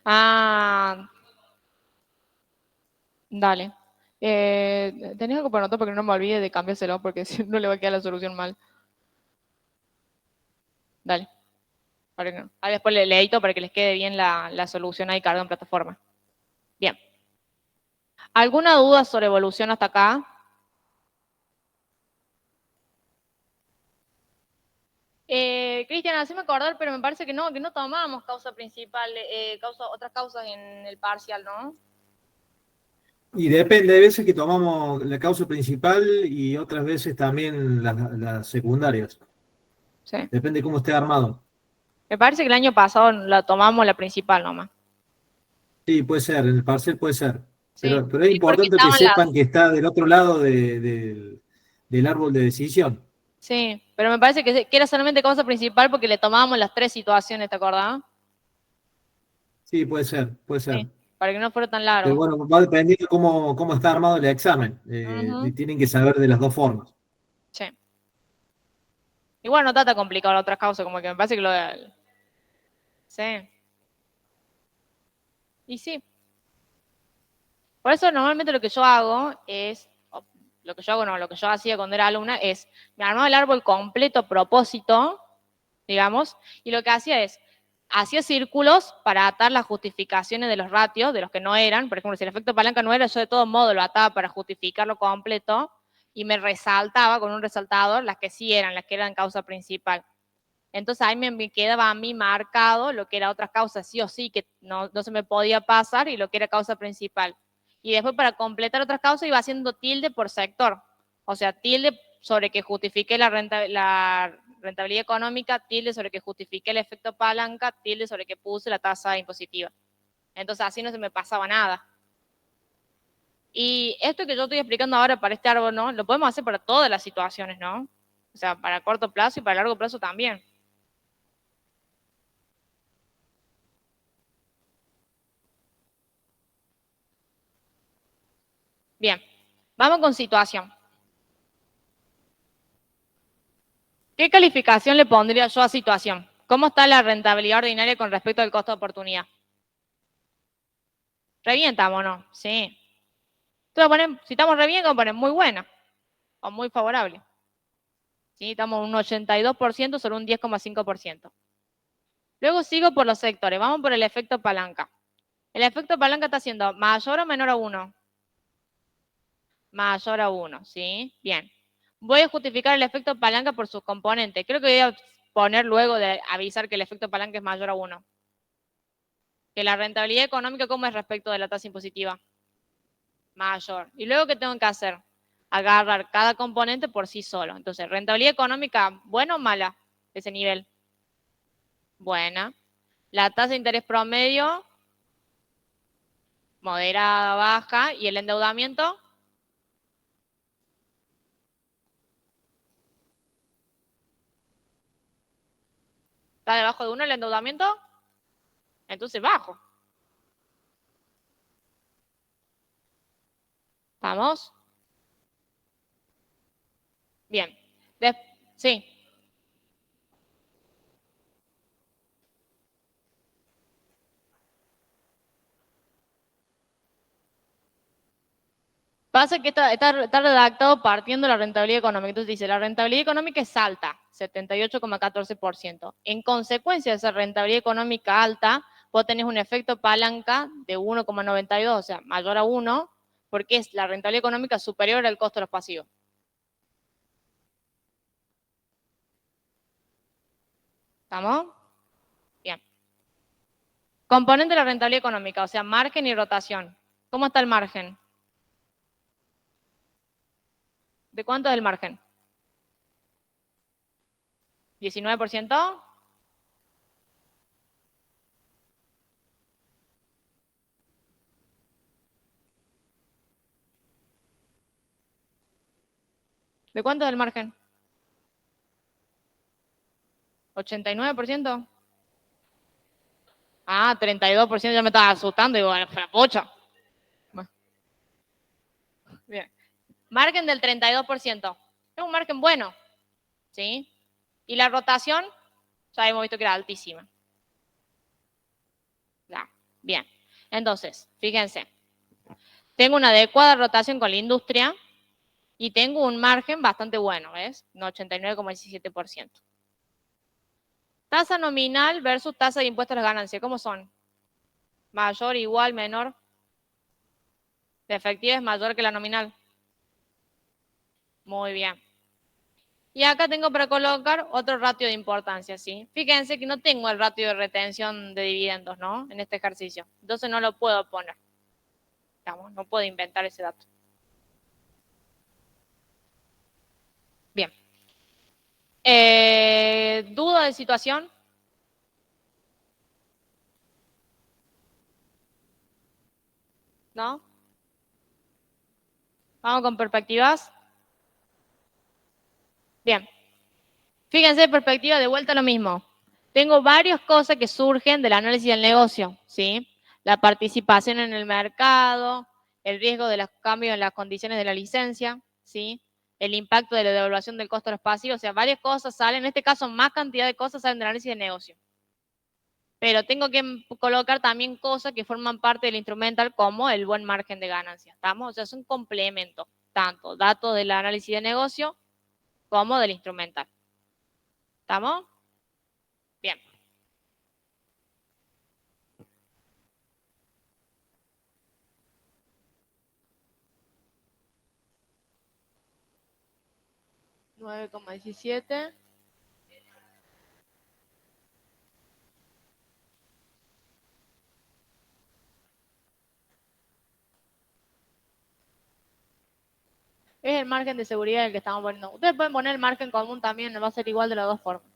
Ah, dale. ¿Tenés algo para anotar porque no me olvide de cambiárselo porque si no le va a quedar la solución mal? Dale. Ahora después le edito para que les quede bien la solución ahí cargada en plataforma. Bien. ¿Alguna duda sobre evolución hasta acá? Cristian, haceme acordar, pero me parece que no tomábamos causa principal, otras causas en el parcial, ¿no? Y depende, hay veces que tomamos la causa principal y otras veces también las secundarias. Sí. Depende cómo esté armado. Me parece que el año pasado la tomamos la principal nomás. Sí, puede ser, en el parcial puede ser. Sí, Pero es sí, porque importante que estaban sepan que está del otro lado del árbol de decisión. Sí, pero me parece que era solamente causa principal porque le tomábamos las tres situaciones, ¿te acordás? Sí, puede ser, puede ser. Sí, para que no fuera tan Pero largo. bueno, va dependiendo cómo está armado el examen. Ujú, Tienen que saber de las dos formas. sí. Igual no está tan complicado las otras causas, como que me parece que lo de... Sí. Y sí. Por eso normalmente lo que yo hago es, lo que yo hago no, lo que yo hacía cuando era alumna es, me armaba el árbol completo a propósito, digamos, y lo que hacía es, hacía círculos para atar las justificaciones de los ratios, de los que no eran, por ejemplo, si el efecto palanca no era, yo de todo modo lo ataba para justificarlo completo, y me resaltaba con un resaltador las que sí eran, las que eran causa principal. Entonces ahí me quedaba a mí marcado lo que era otras causas sí o sí, que no se me podía pasar, y lo que era causa principal. Y después para completar otras causas iba haciendo tilde por sector. O sea, tilde sobre que justifique la rentabilidad económica, tilde sobre que justifique el efecto palanca, tilde sobre que puse la tasa impositiva. Entonces así no se me pasaba nada. Y esto que yo estoy explicando ahora para este árbol, ¿no? Lo podemos hacer para todas las situaciones, ¿no? O sea, para corto plazo y para largo plazo también. Bien, vamos con situación. ¿Qué calificación le pondría yo a situación? ¿Cómo está la rentabilidad ordinaria con respecto al costo de oportunidad? ¿Revientamos o no? Sí. Entonces, si estamos re bien, vamos a poner muy buena o muy favorable. ¿Sí? Estamos en un 82% sobre un 10,5%. Luego sigo por los sectores. Vamos por el efecto palanca. El efecto palanca está siendo mayor o menor a 1. Mayor a 1, ¿sí? Bien. Voy a justificar el efecto palanca por sus componentes. Creo que voy a poner luego de avisar que el efecto palanca es mayor a 1. Que la rentabilidad económica, ¿cómo es respecto de la tasa impositiva? Mayor. ¿Y luego qué tengo que hacer? Agarrar cada componente por sí solo. Entonces, rentabilidad económica, ¿buena o mala? Ese nivel. Buena. La tasa de interés promedio, moderada, baja. ¿Y el endeudamiento? ¿Está debajo de 1 el endeudamiento? Entonces bajo. ¿Estamos? Bien. Sí. Pasa que está redactado partiendo de la rentabilidad económica. Entonces dice, la rentabilidad económica es alta, 78,14%. En consecuencia de esa rentabilidad económica alta, vos tenés un efecto palanca de 1,92, o sea, mayor a 1, porque es la rentabilidad económica superior al costo de los pasivos. ¿Estamos? Bien. Componente de la rentabilidad económica, o sea, margen y rotación. ¿Cómo está el margen? ¿De cuánto es el margen? ¿19%? ¿De cuánto es el margen? ¿89%? Ah, 32%, ya me estaba asustando. Digo, bueno, pocha. Bien. Margen del 32%. Es un margen bueno. ¿Sí? Y la rotación, ya hemos visto que era altísima. Ya. Bien. Entonces, fíjense. Tengo una adecuada rotación con la industria y tengo un margen bastante bueno, ¿ves? Un 89,17%. Tasa nominal versus tasa de impuesto a las ganancias. ¿Cómo son? Mayor, igual, menor. La efectiva es mayor que la nominal. Muy bien. Y acá tengo para colocar otro ratio de importancia, ¿sí? Fíjense que no tengo el ratio de retención de dividendos, ¿no? En este ejercicio. Entonces no lo puedo poner. Digamos, no puedo inventar ese dato. Bien. ¿Duda de situación? ¿No? Vamos con perspectivas. Bien. Fíjense, perspectiva, de vuelta a lo mismo. Tengo varias cosas que surgen del análisis del negocio, ¿sí? La participación en el mercado, el riesgo de los cambios en las condiciones de la licencia, ¿sí? El impacto de la devaluación del costo de los pasivos, o sea, varias cosas salen, en este caso más cantidad de cosas salen del análisis de negocio. Pero tengo que colocar también cosas que forman parte del instrumental como el buen margen de ganancia, ¿estamos? O sea, es un complemento, tanto datos del análisis de negocio como del instrumental. ¿Estamos? Bien. $9,17. Es el margen de seguridad el que estamos poniendo. Ustedes pueden poner el margen común también, va a ser igual de las dos formas.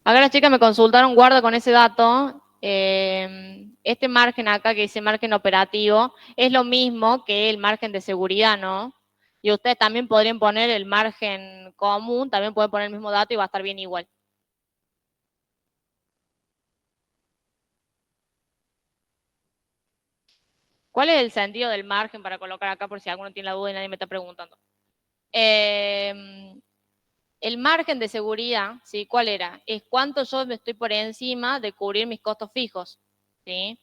Acá las chicas me consultaron, guarda con ese dato. Este margen acá que dice margen operativo es lo mismo que el margen de seguridad, ¿no? Y ustedes también podrían poner el margen común, también pueden poner el mismo dato y va a estar bien igual. ¿Cuál es el sentido del margen para colocar acá por si alguno tiene la duda y nadie me está preguntando? El margen de seguridad, ¿sí? ¿Cuál era? Es cuánto yo me estoy por encima de cubrir mis costos fijos, ¿sí?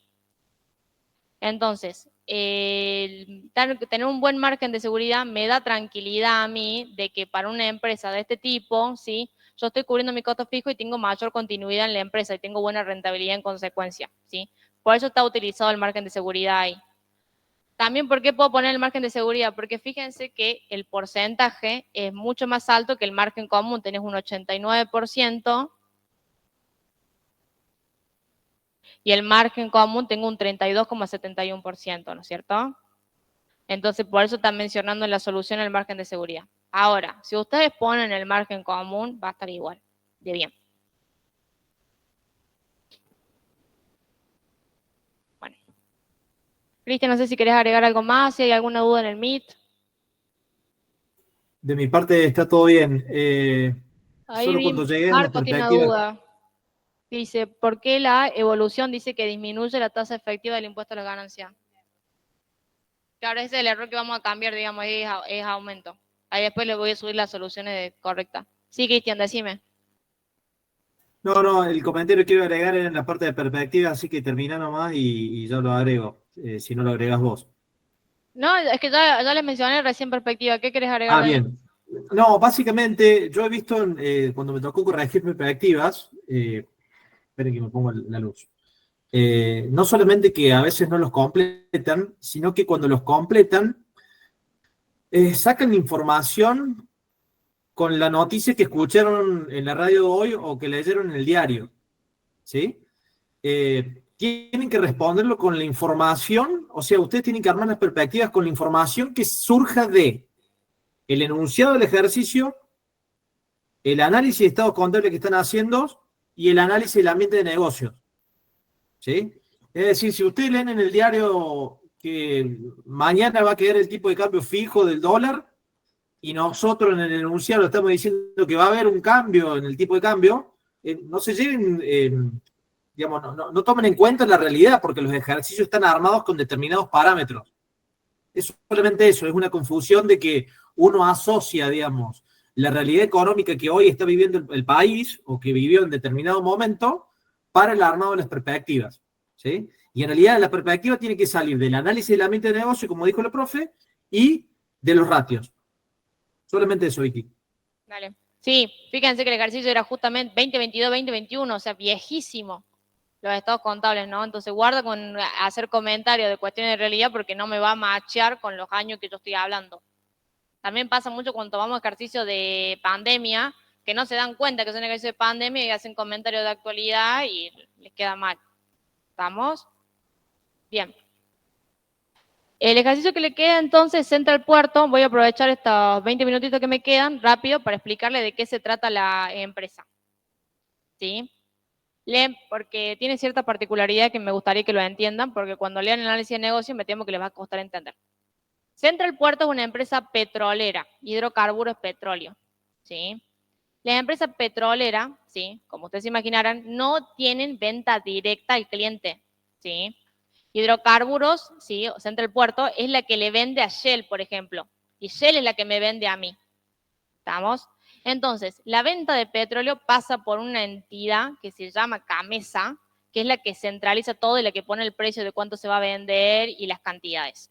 Entonces, tener un buen margen de seguridad me da tranquilidad a mí de que para una empresa de este tipo, ¿sí? Yo estoy cubriendo mi costo fijo y tengo mayor continuidad en la empresa y tengo buena rentabilidad en consecuencia, ¿sí? Por eso está utilizado el margen de seguridad ahí. También, ¿por qué puedo poner el margen de seguridad? Porque fíjense que el porcentaje es mucho más alto que el margen común. Tenés un 89% y el margen común tengo un 32,71%, ¿no es cierto? Entonces, por eso están mencionando en la solución el margen de seguridad. Ahora, si ustedes ponen el margen común, va a estar igual, de bien. Bueno. Cristian, no sé si querés agregar algo más, si hay alguna duda en el Meet. De mi parte está todo bien. Ahí Solo cuando llegues a las Marco tiene una perspectivas. duda. Dice, ¿por qué la evolución dice que disminuye la tasa efectiva del impuesto a la ganancia? Claro, ese es el error que vamos a cambiar, digamos, es aumento. Ahí después le voy a subir las soluciones correctas. Sí, Cristian, decime. No, el comentario que quiero agregar era en la parte de perspectiva, así que termina nomás y yo lo agrego, si no lo agregas vos. No, es que ya les mencioné recién perspectiva. ¿Qué querés agregar Ah, de nuevo? bien. No, básicamente yo he visto cuando me tocó corregir perspectivas, esperen que me pongo la luz. No solamente que a veces no los completan, sino que cuando los completan, sacan información con la noticia que escucharon en la radio hoy o que leyeron en el diario, ¿sí? Tienen que responderlo con la información, o sea, ustedes tienen que armar las perspectivas con la información que surja de el enunciado del ejercicio, el análisis de estados contables que están haciendo y el análisis del ambiente de negocios, ¿sí? Es decir, si ustedes leen en el diario que mañana va a quedar el tipo de cambio fijo del dólar y nosotros en el enunciado estamos diciendo que va a haber un cambio en el tipo de cambio, no se lleven, digamos, no tomen en cuenta la realidad porque los ejercicios están armados con determinados parámetros. Es solamente eso, es una confusión de que uno asocia, digamos, la realidad económica que hoy está viviendo el país o que vivió en determinado momento para el armado de las perspectivas, ¿sí? Y en realidad la perspectiva tiene que salir del análisis del ambiente de negocio, como dijo la profe, y de los ratios. Solamente eso, Vicky. Dale. Sí, fíjense que el ejercicio era justamente 2022-2021, o sea, viejísimo, los estados contables, ¿no? Entonces guarda con hacer comentarios de cuestiones de realidad porque no me va a machear con los años que yo estoy hablando. También pasa mucho cuando tomamos ejercicios de pandemia, que no se dan cuenta que son ejercicios de pandemia y hacen comentarios de actualidad y les queda mal. ¿Estamos? Bien. El ejercicio que le queda entonces es Central Puerto. Voy a aprovechar estos 20 minutitos que me quedan rápido para explicarle de qué se trata la empresa. ¿Sí? Leen porque tiene cierta particularidad que me gustaría que lo entiendan, porque cuando lean el análisis de negocio me temo que les va a costar entender. Central Puerto es una empresa petrolera, hidrocarburos, petróleo. ¿Sí? Las empresas petroleras, ¿sí? Como ustedes se imaginarán, no tienen venta directa al cliente. ¿Sí? Hidrocarburos, ¿sí? Central Puerto es la que le vende a Shell, por ejemplo. Y Shell es la que me vende a mí. ¿Estamos? Entonces, la venta de petróleo pasa por una entidad que se llama CAMESA, que es la que centraliza todo y la que pone el precio de cuánto se va a vender y las cantidades.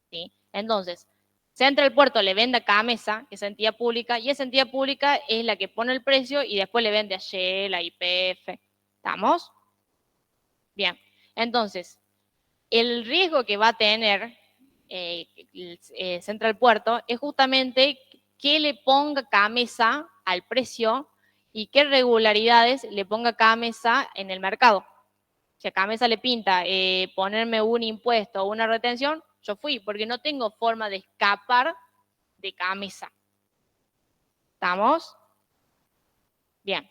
¿Sí? Entonces, Central Puerto le vende a CAMESA, que es entidad pública, y esa entidad pública es la que pone el precio y después le vende a Shell, a YPF. ¿Estamos? Bien. Entonces, el riesgo que va a tener Central Puerto es justamente que le ponga CAMESA al precio y qué regularidades le ponga CAMESA en el mercado. Si a CAMESA le pinta ponerme un impuesto o una retención, yo fui, porque no tengo forma de escapar de CAMESA. ¿Estamos? Bien.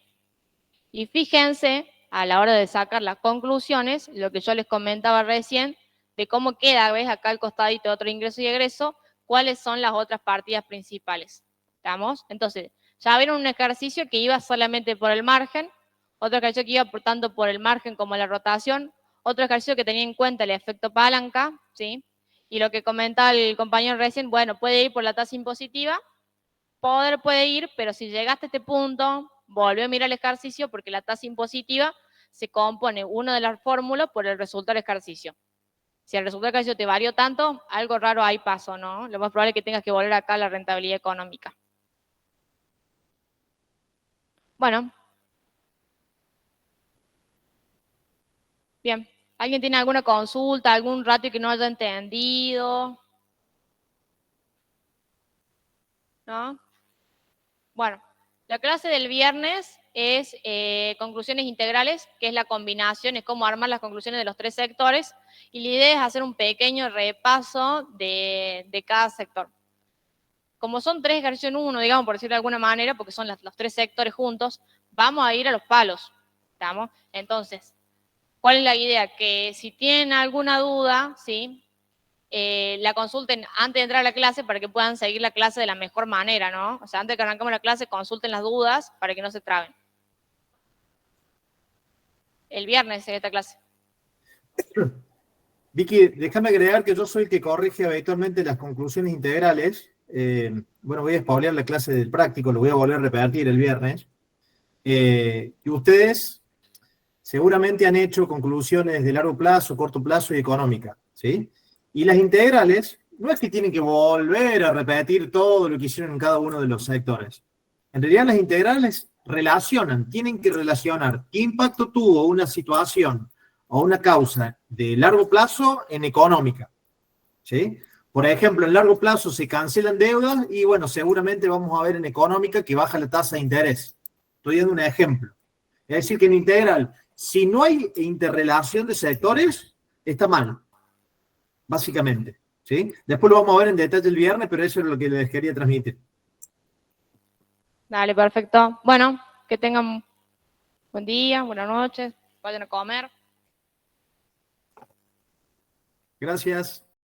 Y fíjense, a la hora de sacar las conclusiones, lo que yo les comentaba recién, de cómo queda, ¿ves? Acá al costadito otro ingreso y egreso, cuáles son las otras partidas principales. ¿Estamos? Entonces, ya vieron un ejercicio que iba solamente por el margen, otro ejercicio que iba tanto por el margen como la rotación, otro ejercicio que tenía en cuenta el efecto palanca, ¿sí? Y lo que comentaba el compañero recién, bueno, puede ir por la tasa impositiva, puede ir, pero si llegaste a este punto, volví a mirar el ejercicio porque la tasa impositiva se compone una de las fórmulas por el resultado del ejercicio. Si el resultado del ejercicio te varió tanto, algo raro ahí pasó, ¿no? Lo más probable es que tengas que volver acá a la rentabilidad económica. Bueno. Bien. ¿Alguien tiene alguna consulta, algún ratio que no haya entendido? ¿No? Bueno, la clase del viernes es conclusiones integrales, que es la combinación, es cómo armar las conclusiones de los tres sectores, y la idea es hacer un pequeño repaso de cada sector. Como son tres ejercicios en uno, digamos, por decirlo de alguna manera, porque son los tres sectores juntos, vamos a ir a los palos, ¿estamos? Entonces, ¿cuál es la idea? Que si tienen alguna duda, ¿sí? la consulten antes de entrar a la clase para que puedan seguir la clase de la mejor manera, ¿no? O sea, antes de que arranquemos la clase, consulten las dudas para que no se traben. El viernes en esta clase. Vicky, déjame agregar que yo soy el que corrige habitualmente las conclusiones integrales. Bueno, voy a spoilear la clase del práctico, lo voy a volver a repetir el viernes. Y ustedes seguramente han hecho conclusiones de largo plazo, corto plazo y económica, ¿sí? Y las integrales no es que tienen que volver a repetir todo lo que hicieron en cada uno de los sectores. En realidad las integrales relacionan, tienen que relacionar qué impacto tuvo una situación o una causa de largo plazo en económica, ¿sí? Por ejemplo, en largo plazo se cancelan deudas y, bueno, seguramente vamos a ver en económica que baja la tasa de interés. Estoy dando un ejemplo. Es decir, que en integral, si no hay interrelación de sectores, está mal, básicamente, ¿sí? Después lo vamos a ver en detalle el viernes, pero eso es lo que les quería transmitir. Dale, perfecto. Bueno, que tengan buen día, buenas noches, vayan a comer. Gracias.